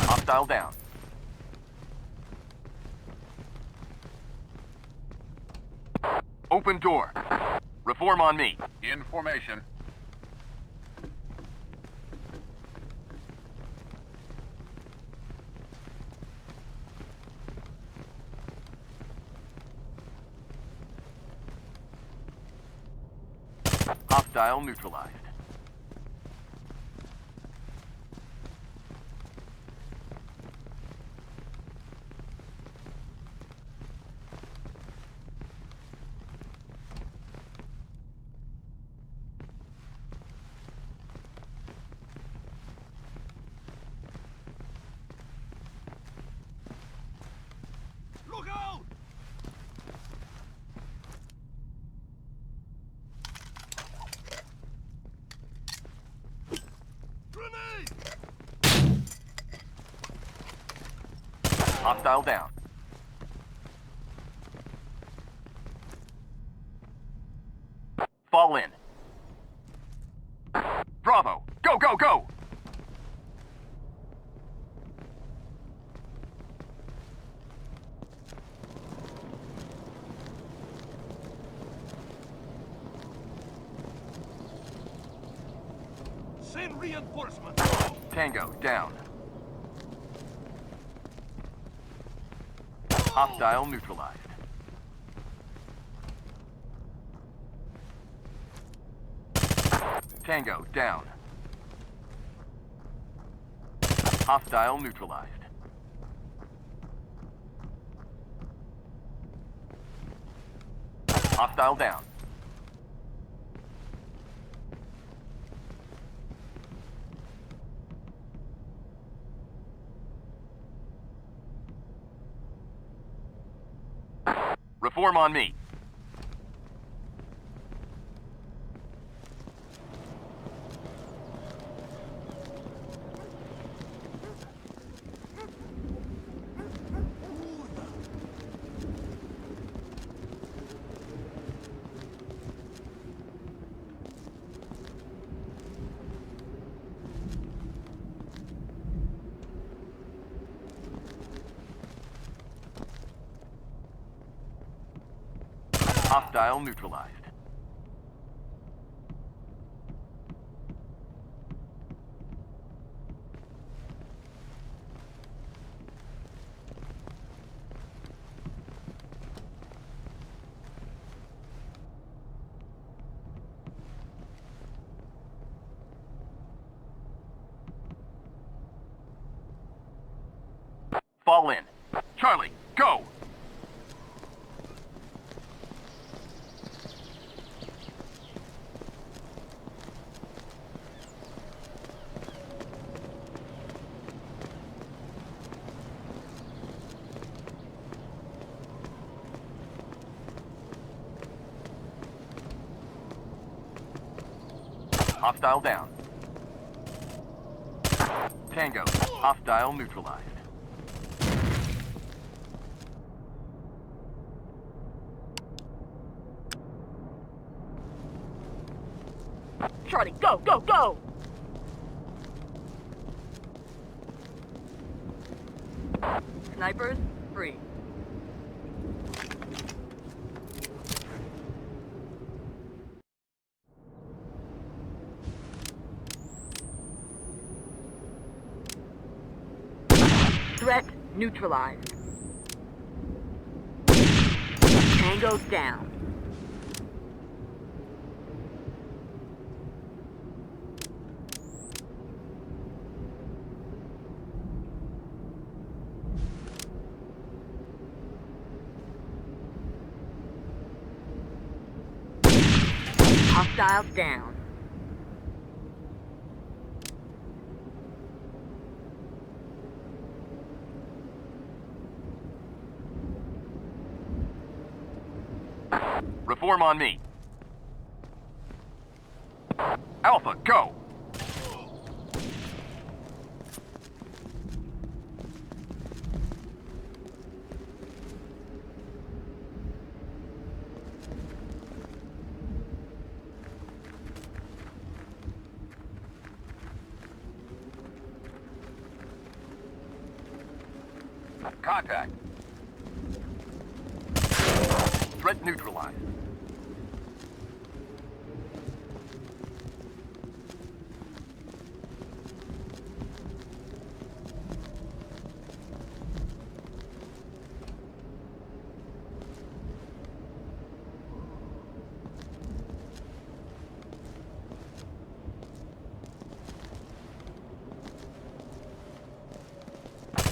Hostile down. Open door. Reform on me. In formation. Hostile neutralized. Look out! Grenade! Hostile down. Fall in. Bravo! Go, go, go! Send reinforcements! Tango, down. Hostile neutralized. Tango, down. Hostile neutralized. Hostile down. Reform on me. Hostile neutralized. Fall in. Charlie, go! Hostile down. Tango, hostile neutralized. Charlie, go, go, go! Snipers, free. Threat neutralized. Tango down. Hostiles down. Reform on me. Alpha, go! Contact. Threat neutralized.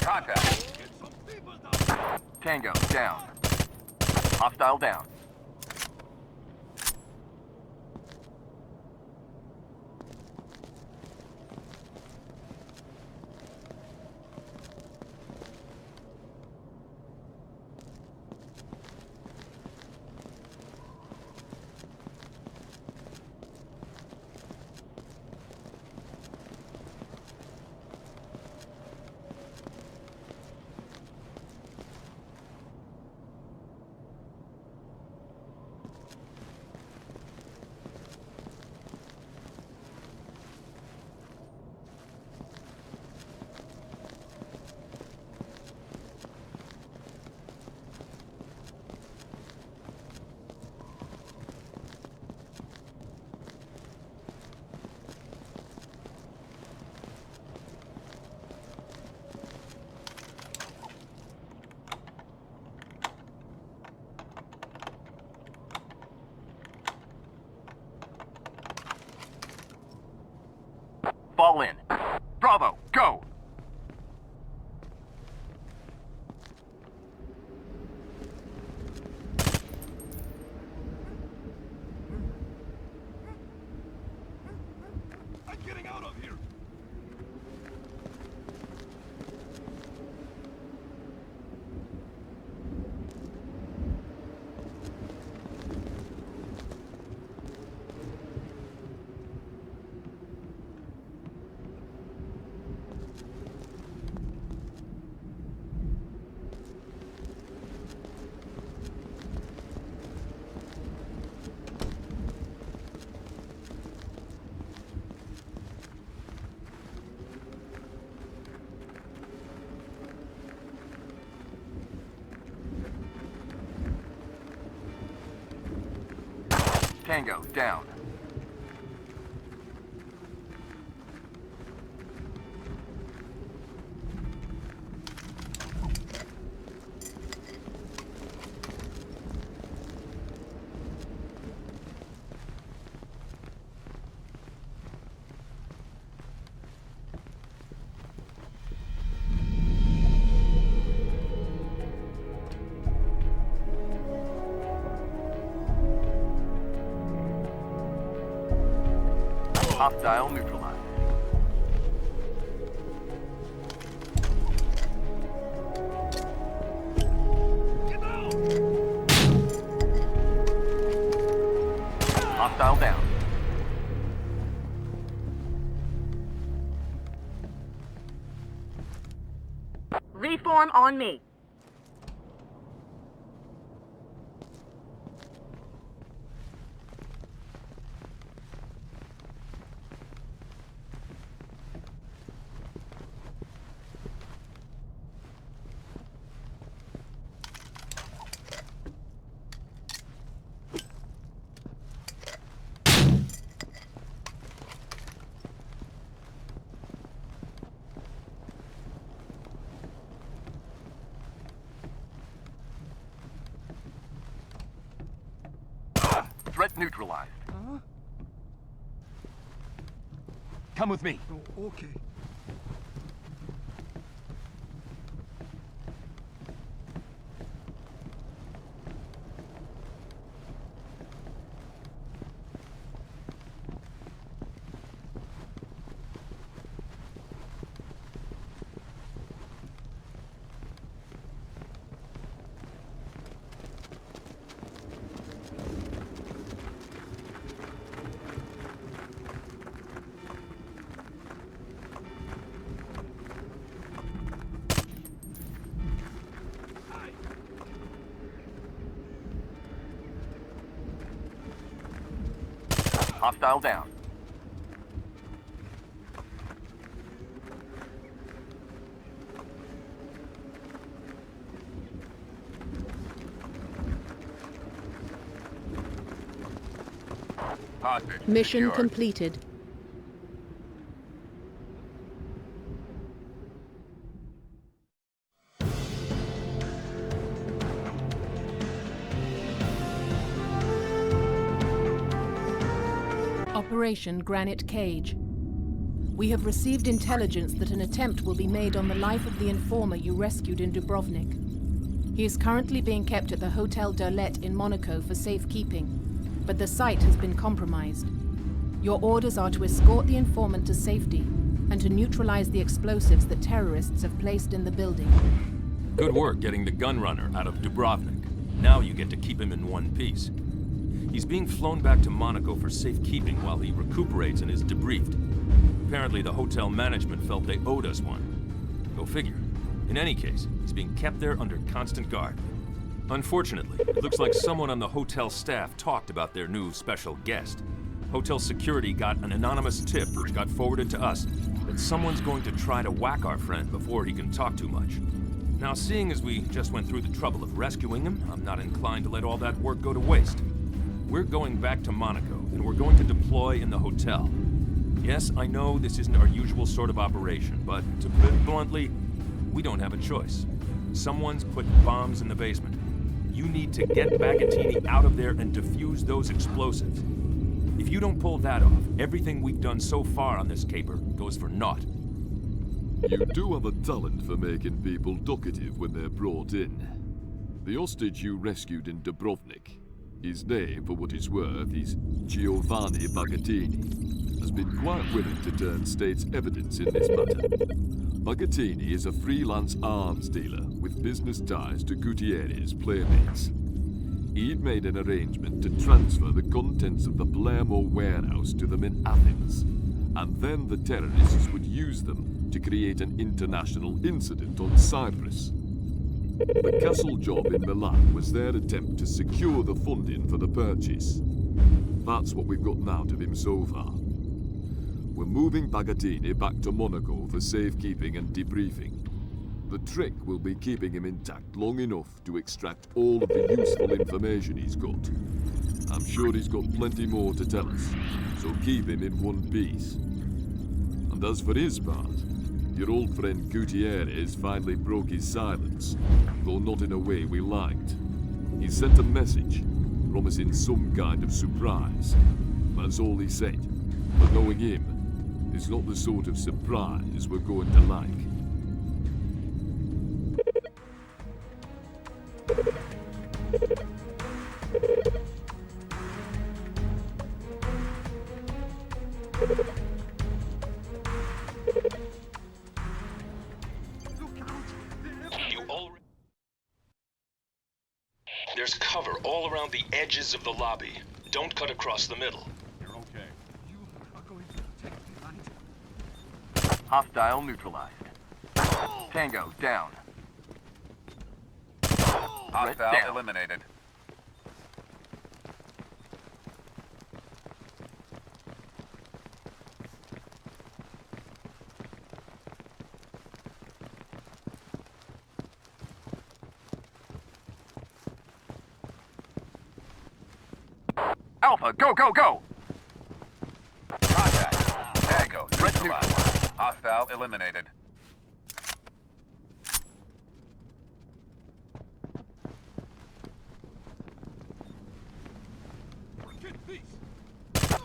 Contact. Tango, down. Hostile down. Fall in. Bravo, go! I'm getting out of here! Tango, down. Hostile neutralized. Hostile down. Reform on me. Threat neutralized. Come with me. Oh, okay. Hostile down. Hostage Mission secured. completed. Operation Granite Cage. We have received intelligence that an attempt will be made on the life of the informer you rescued in Dubrovnik. He is currently being kept at the Hotel d'Arlet in Monaco for safekeeping, but the site has been compromised. Your orders are to escort the informant to safety and to neutralize the explosives that terrorists have placed in the building. Good work getting the gunrunner out of Dubrovnik. Now you get to keep him in one piece. He's being flown back to Monaco for safekeeping while he recuperates and is debriefed. Apparently the hotel management felt they owed us one. Go figure. In any case, he's being kept there under constant guard. Unfortunately, it looks like someone on the hotel staff talked about their new special guest. Hotel security got an anonymous tip which got forwarded to us that someone's going to try to whack our friend before he can talk too much. Now, seeing as we just went through the trouble of rescuing him, I'm not inclined to let all that work go to waste. We're going back to Monaco, and we're going to deploy in the hotel. Yes, I know this isn't our usual sort of operation, but to put it bluntly, we don't have a choice. Someone's put bombs in the basement. You need to get Bagattini out of there and defuse those explosives. If you don't pull that off, everything we've done so far on this caper goes for naught. You do have a talent for making people talkative when they're brought in. The hostage you rescued in Dubrovnik, his name, for what it's worth, is Giovanni Bagattini, has been quite willing to turn state's evidence in this matter. Bagattini is a freelance arms dealer with business ties to Gutierrez playmates. He'd made an arrangement to transfer the contents of the Palermo warehouse to them in Athens, and then the terrorists would use them to create an international incident on Cyprus. The castle job in Milan was their attempt to secure the funding for the purchase. That's what we've gotten out of him so far. We're moving Bagattini back to Monaco for safekeeping and debriefing. The trick will be keeping him intact long enough to extract all of the useful information he's got. I'm sure he's got plenty more to tell us, so keep him in one piece. And as for his part, your old friend Gutierrez finally broke his silence, though not in a way we liked. He sent a message, promising some kind of surprise. That's all he said. But knowing him, it's not the sort of surprise we're going to like. There's cover all around the edges of the lobby. Don't cut across the middle. You're okay. You are going to protect me, right? Hostile neutralized. Tango down. Hostile down. eliminated. Alpha, go, go, go! Contact. Tango neutralized. Hostile eliminated.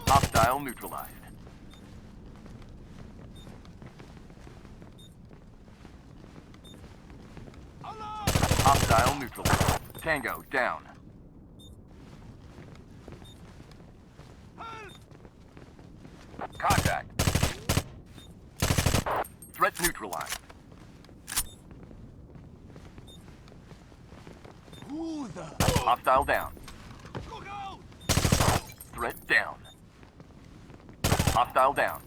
Hostile neutralized. Hostile neutralized. Tango down. Contact. Threat neutralized. Hostile down. Threat down. Hostile down.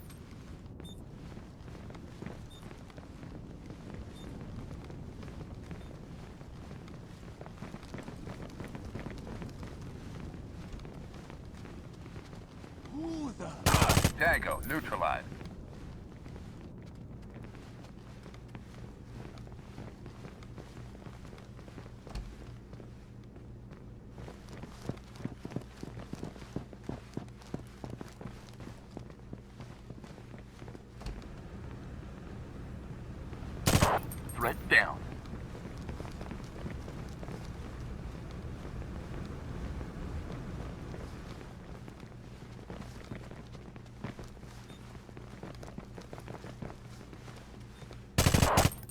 Tango neutralized. Threat down.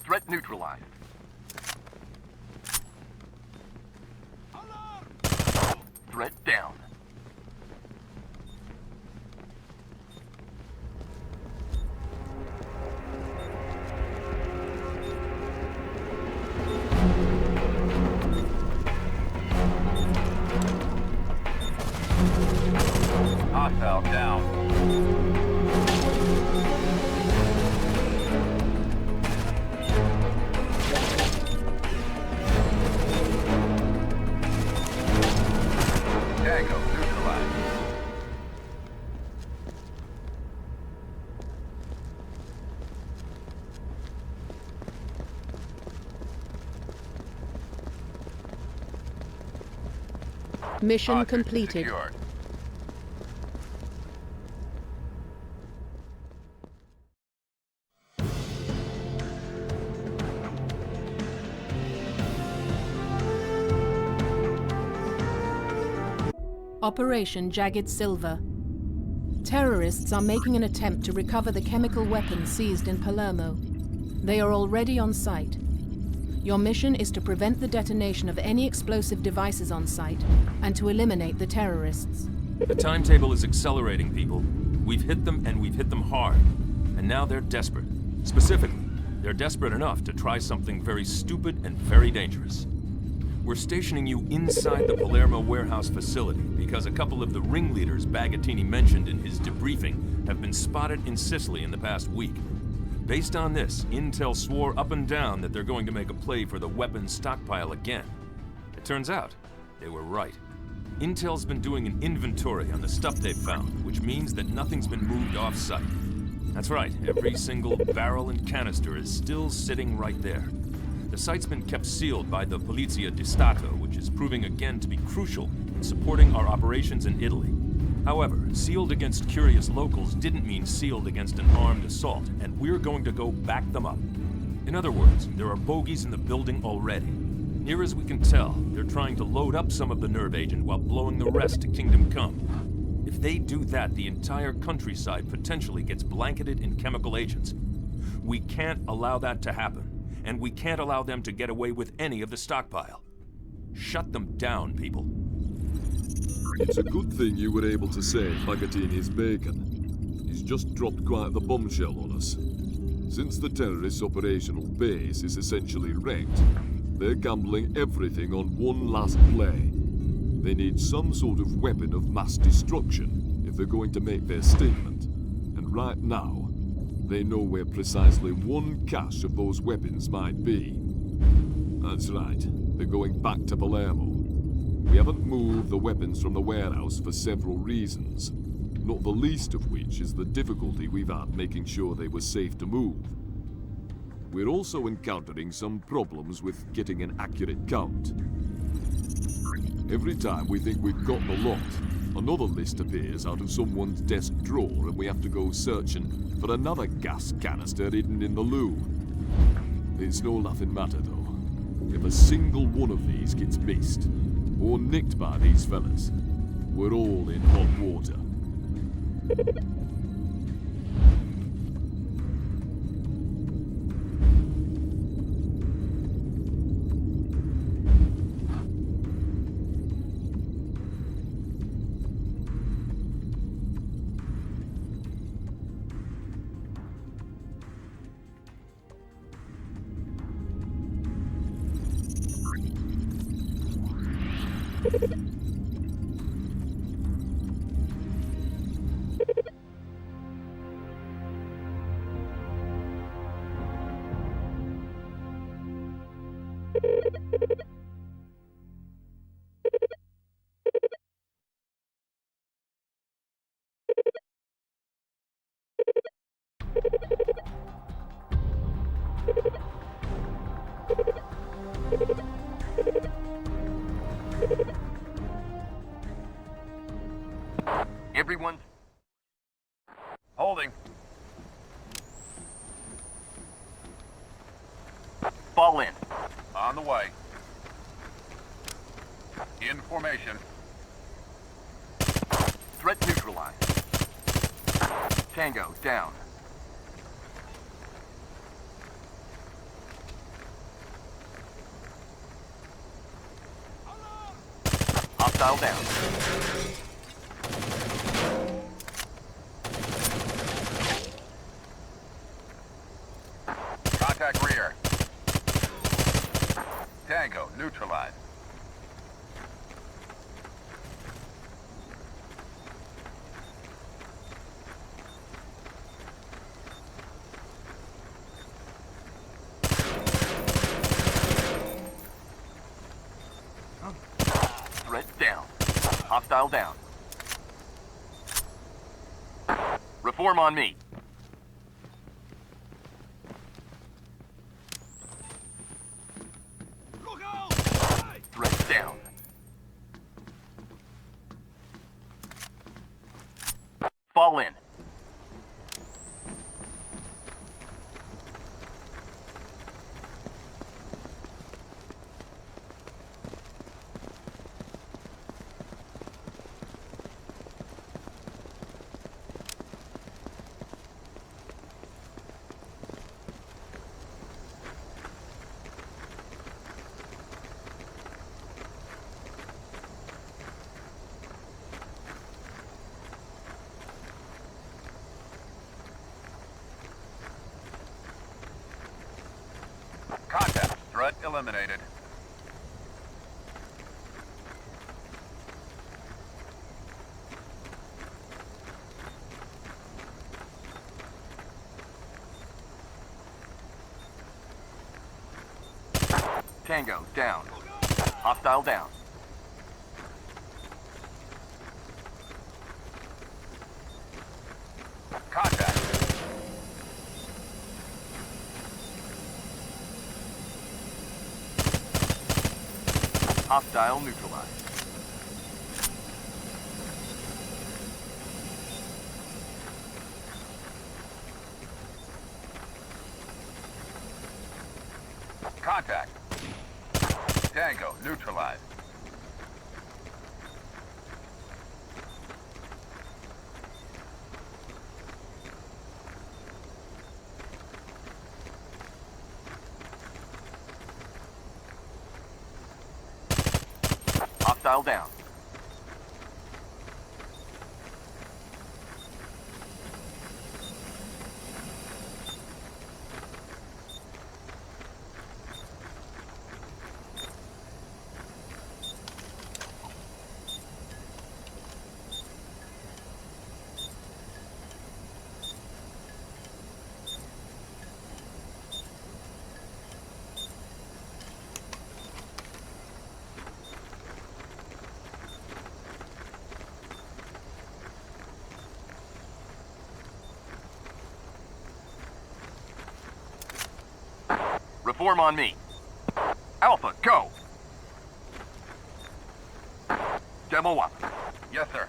Threat neutralized. Threat down. Hostile down. Tango neutralized. Mission Hostage completed. secured. Operation Jagged Silver. Terrorists are making an attempt to recover the chemical weapons seized in Palermo. They are already on site. Your mission is to prevent the detonation of any explosive devices on site and to eliminate the terrorists. The timetable is accelerating, people. We've hit them, and we've hit them hard. And now they're desperate. Specifically, they're desperate enough to try something very stupid and very dangerous. We're stationing you inside the Palermo warehouse facility because a couple of the ringleaders Bagattini mentioned in his debriefing have been spotted in Sicily in the past week. Based on this, Intel swore up and down that they're going to make a play for the weapons stockpile again. It turns out, they were right. Intel's been doing an inventory on the stuff they've found, which means that nothing's been moved off-site. That's right, every single barrel and canister is still sitting right there. The site's been kept sealed by the Polizia di Stato, which is proving again to be crucial in and supporting our operations in Italy. However, sealed against curious locals didn't mean sealed against an armed assault, and we're going to go back them up. In other words, there are bogies in the building already. Near as we can tell, they're trying to load up some of the nerve agent while blowing the rest to Kingdom Come. If they do that, the entire countryside potentially gets blanketed in chemical agents. We can't allow that to happen, and we can't allow them to get away with any of the stockpile. Shut them down, people. It's a good thing you were able to save Bagattini's bacon. He's just dropped quite the bombshell on us. Since the terrorists' operational base is essentially wrecked, they're gambling everything on one last play. They need some sort of weapon of mass destruction if they're going to make their statement. And right now, they know where precisely one cache of those weapons might be. That's right, they're going back to Palermo. We haven't moved the weapons from the warehouse for several reasons, not the least of which is the difficulty we've had making sure they were safe to move. We're also encountering some problems with getting an accurate count. Every time we think we've got the lot, another list appears out of someone's desk drawer and we have to go searching for another gas canister hidden in the loo. It's no laughing matter though. If a single one of these gets missed, or nicked by these fellas, we're all in hot water. Everyone... Holding. Fall in. On the way. In formation. Threat neutralized. Tango, down. Hostile down. Contact rear. Tango, neutralized. Threat down. Hostile down. Reform on me. Threat down. Fall in. Contact. Threat eliminated. Tango, down. Hostile down. Contact. Hostile neutralized. Contact. Tango, neutralized. Hostile down. Reform on me. Alpha, go! Demo up. Yes, sir.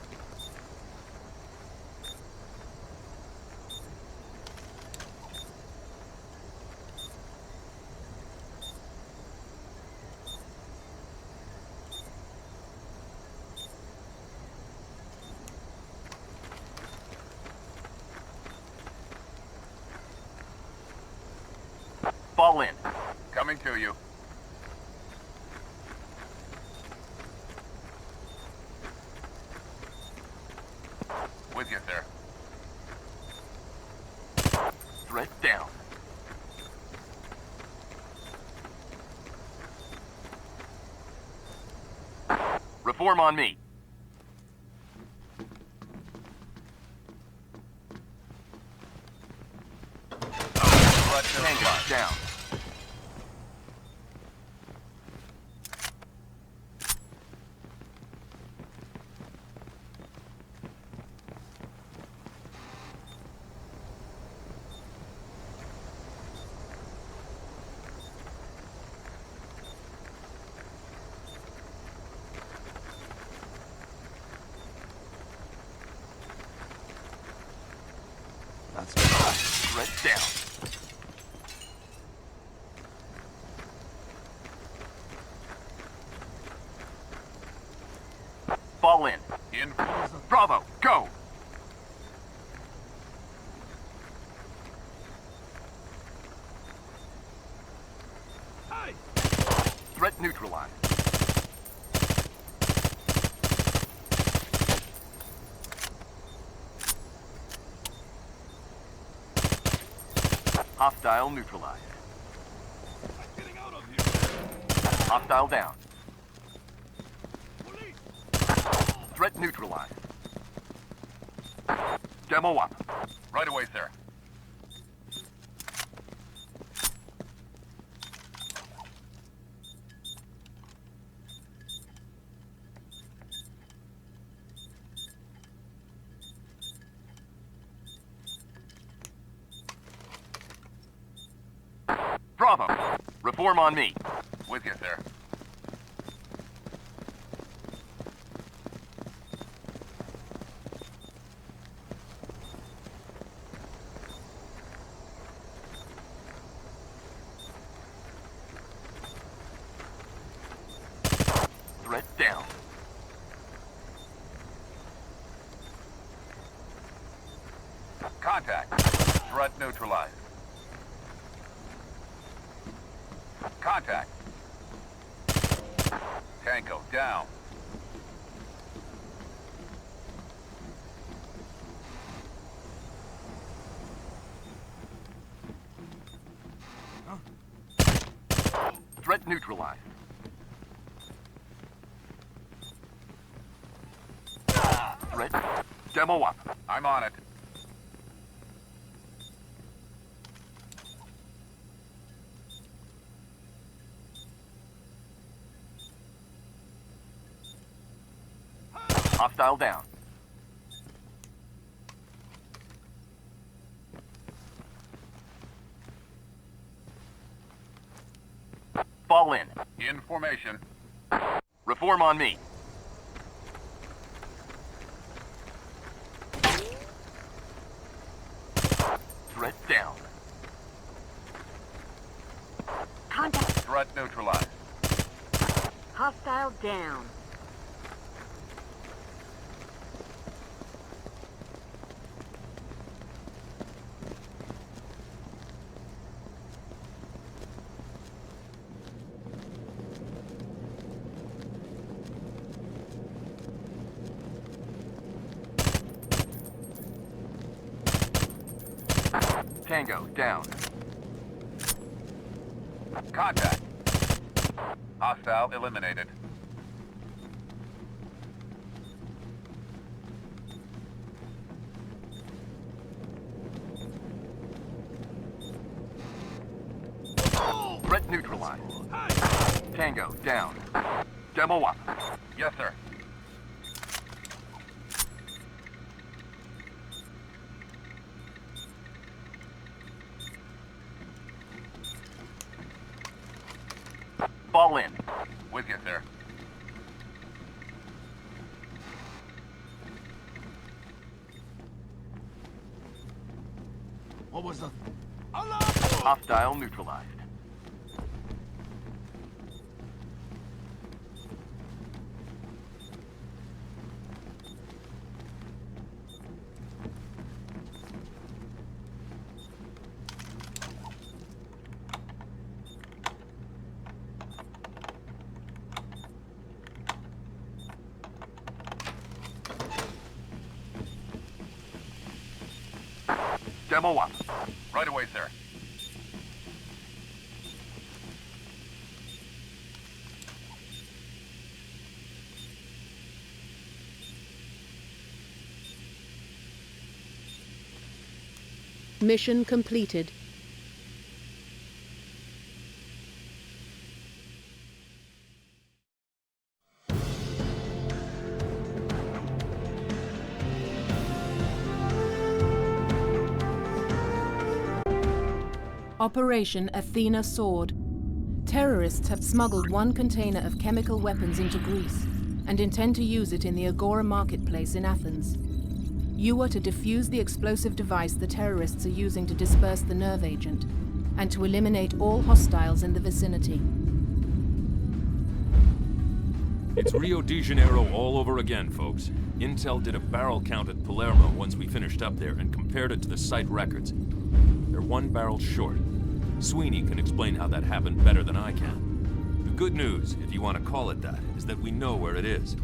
Fall in. Coming to you. With you, sir. Threat down. Reform on me. Tango down. That's Threat down. Fall in. In. Bravo, go! Hey! Threat neutralized. Hostile neutralized. I'm getting out of here! Hostile down. Police! Threat neutralized. Demo up. Right away, sir. Bravo. Reform on me. With you, sir. Threat down. Contact. Threat neutralized. Contact. Tango down. Threat neutralized. Threat. Demo up. I'm on it. Hostile down. Fall in. In formation. Reform on me. Threat down. Contact. neutralized. Hostile down. Tango, down. Contact. Hostile eliminated. Threat neutralized. Tango, down. Demo one. Yes, sir. Fall in. With you, sir. What was the... Hostile neutralized. Demo one. Right away, sir. Mission completed. Operation Athena Sword. Terrorists have smuggled one container of chemical weapons into Greece and intend to use it in the Agora marketplace in Athens. You are to defuse the explosive device the terrorists are using to disperse the nerve agent and to eliminate all hostiles in the vicinity. It's Rio de Janeiro all over again, folks. Intel did a barrel count at Palermo once we finished up there and compared it to the site records. They're one barrel short. Sweeney can explain how that happened better than I can. The good news, if you want to call it that, is that we know where it is.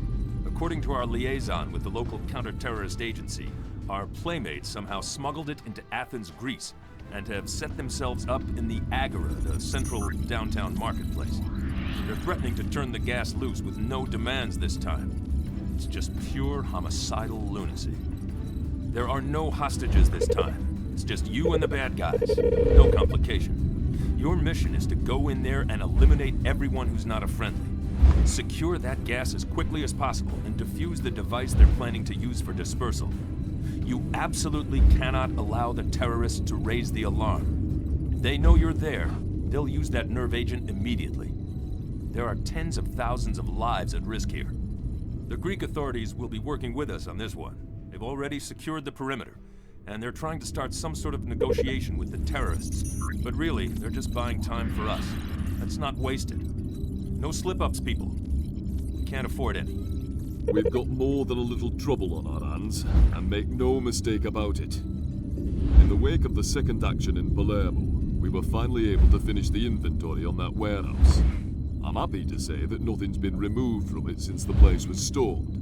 According to our liaison with the local counter-terrorist agency, our playmates somehow smuggled it into Athens, Greece, and have set themselves up in the Agora, the central downtown marketplace. They're threatening to turn the gas loose with no demands this time. It's just pure homicidal lunacy. There are no hostages this time. It's just you and the bad guys. No complication. Your mission is to go in there and eliminate everyone who's not a friendly. Secure that gas as quickly as possible and defuse the device they're planning to use for dispersal. You absolutely cannot allow the terrorists to raise the alarm. If they know you're there, they'll use that nerve agent immediately. There are tens of thousands of lives at risk here. The Greek authorities will be working with us on this one. They've already secured the perimeter, and they're trying to start some sort of negotiation with the terrorists. But really, they're just buying time for us. Let's not waste it. No slip-ups, people. We can't afford any. We've got more than a little trouble on our hands, and make no mistake about it. In the wake of the second action in Palermo, we were finally able to finish the inventory on that warehouse. I'm happy to say that nothing's been removed from it since the place was stormed.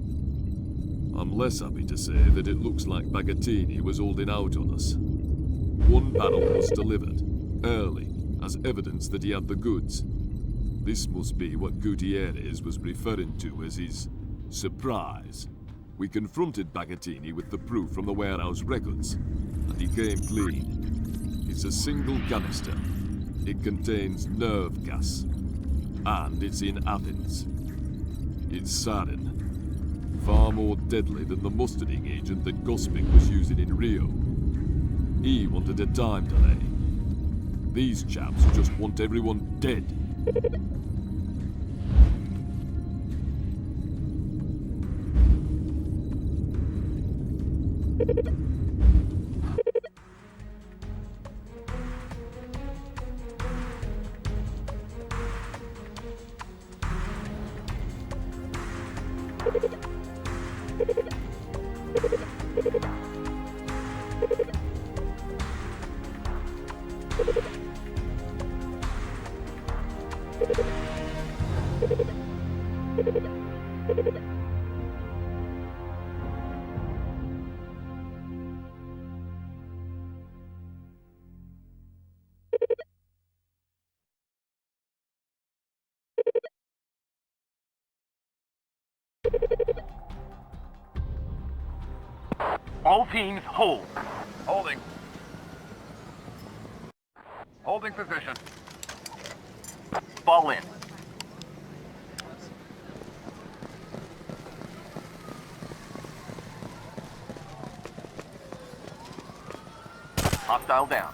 I'm less happy to say that it looks like Bagattini was holding out on us. One barrel was delivered, early, as evidence that he had the goods. This must be what Gutierrez was referring to as his surprise. We confronted Bagattini with the proof from the warehouse records, and he came clean. It's a single canister. It contains nerve gas, and it's in Athens. It's sarin. Far more deadly than the mustarding agent that Gospic was using in Rio. He wanted a time delay. These chaps just want everyone dead. All teams hold. Holding. Holding position. Fall in. Hostile down.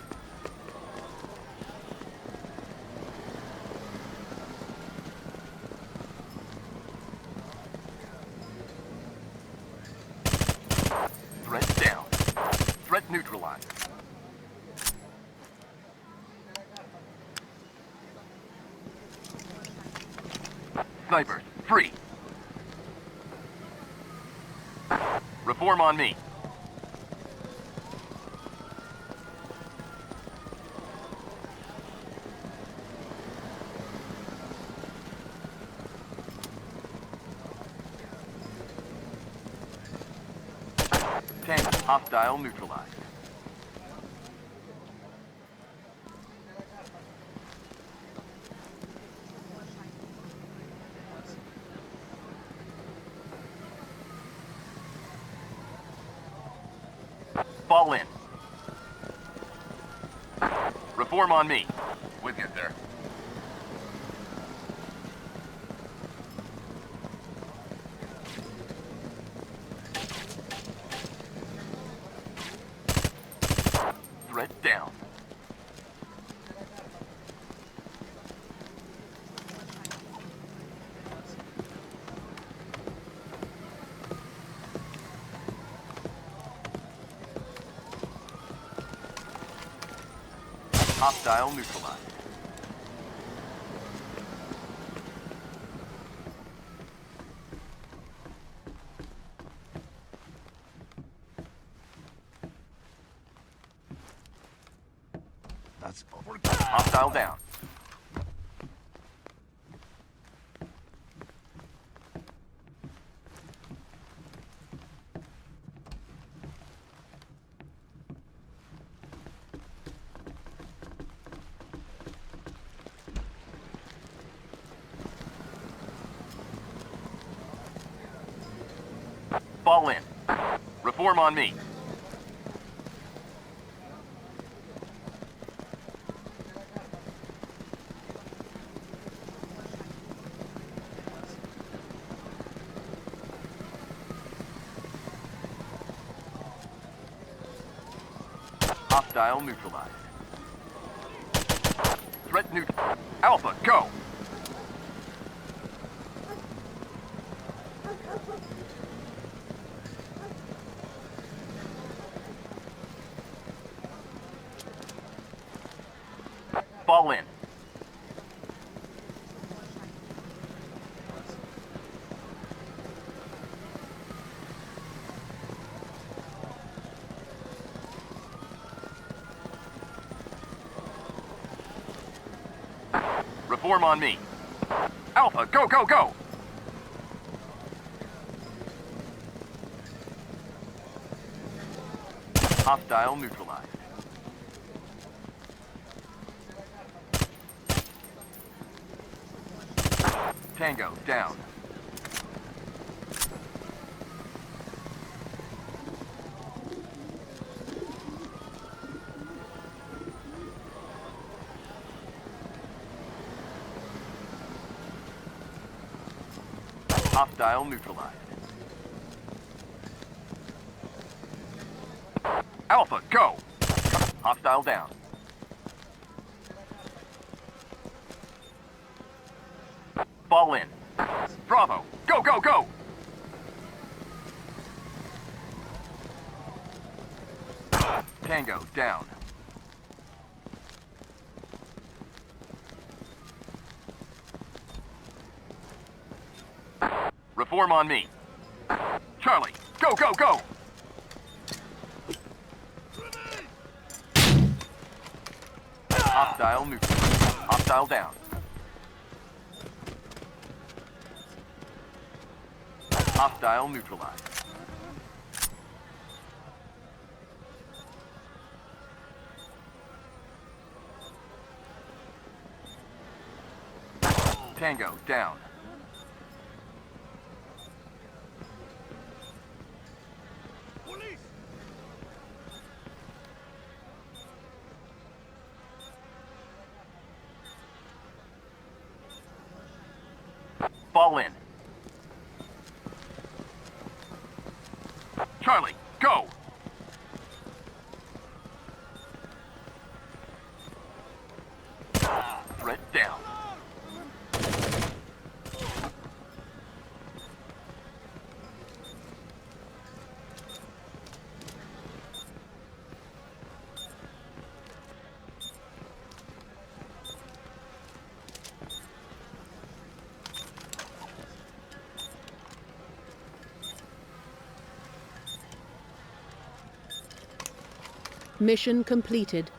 Threat down. Threat neutralized. Snipers, free. Reform on me. Tank hostile neutralized. Fall in. Reform on me. With you, sir. Threat down. Hostile neutralized. That's over. Hostile down. Fall in. Reform on me. Hostile neutralized. Threat neutral. Alpha, go! Fall in. Reform on me. Alpha, go, go, go! Hostile neutralized. Tango, down. Hostile neutralized. Alpha, go! Hostile down. Fall in. Bravo, go, go, go! Tango, down. Reform on me. Charlie, go, go, go! Hostile neutralized. Hostile down. Hostile neutralized. Tango down. Police! Fall in. Charlie, go! Threat down. Mission completed.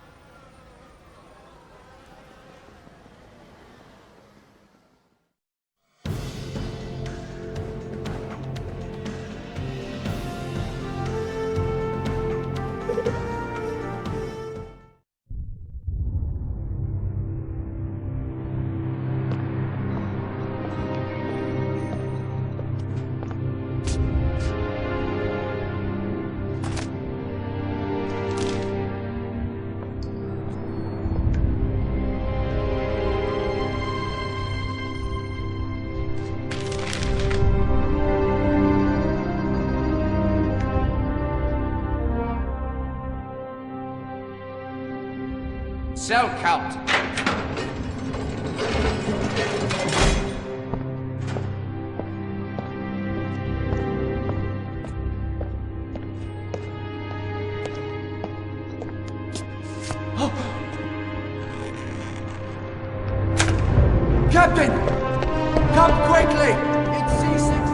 Cell count. Captain! Come quickly! It's C6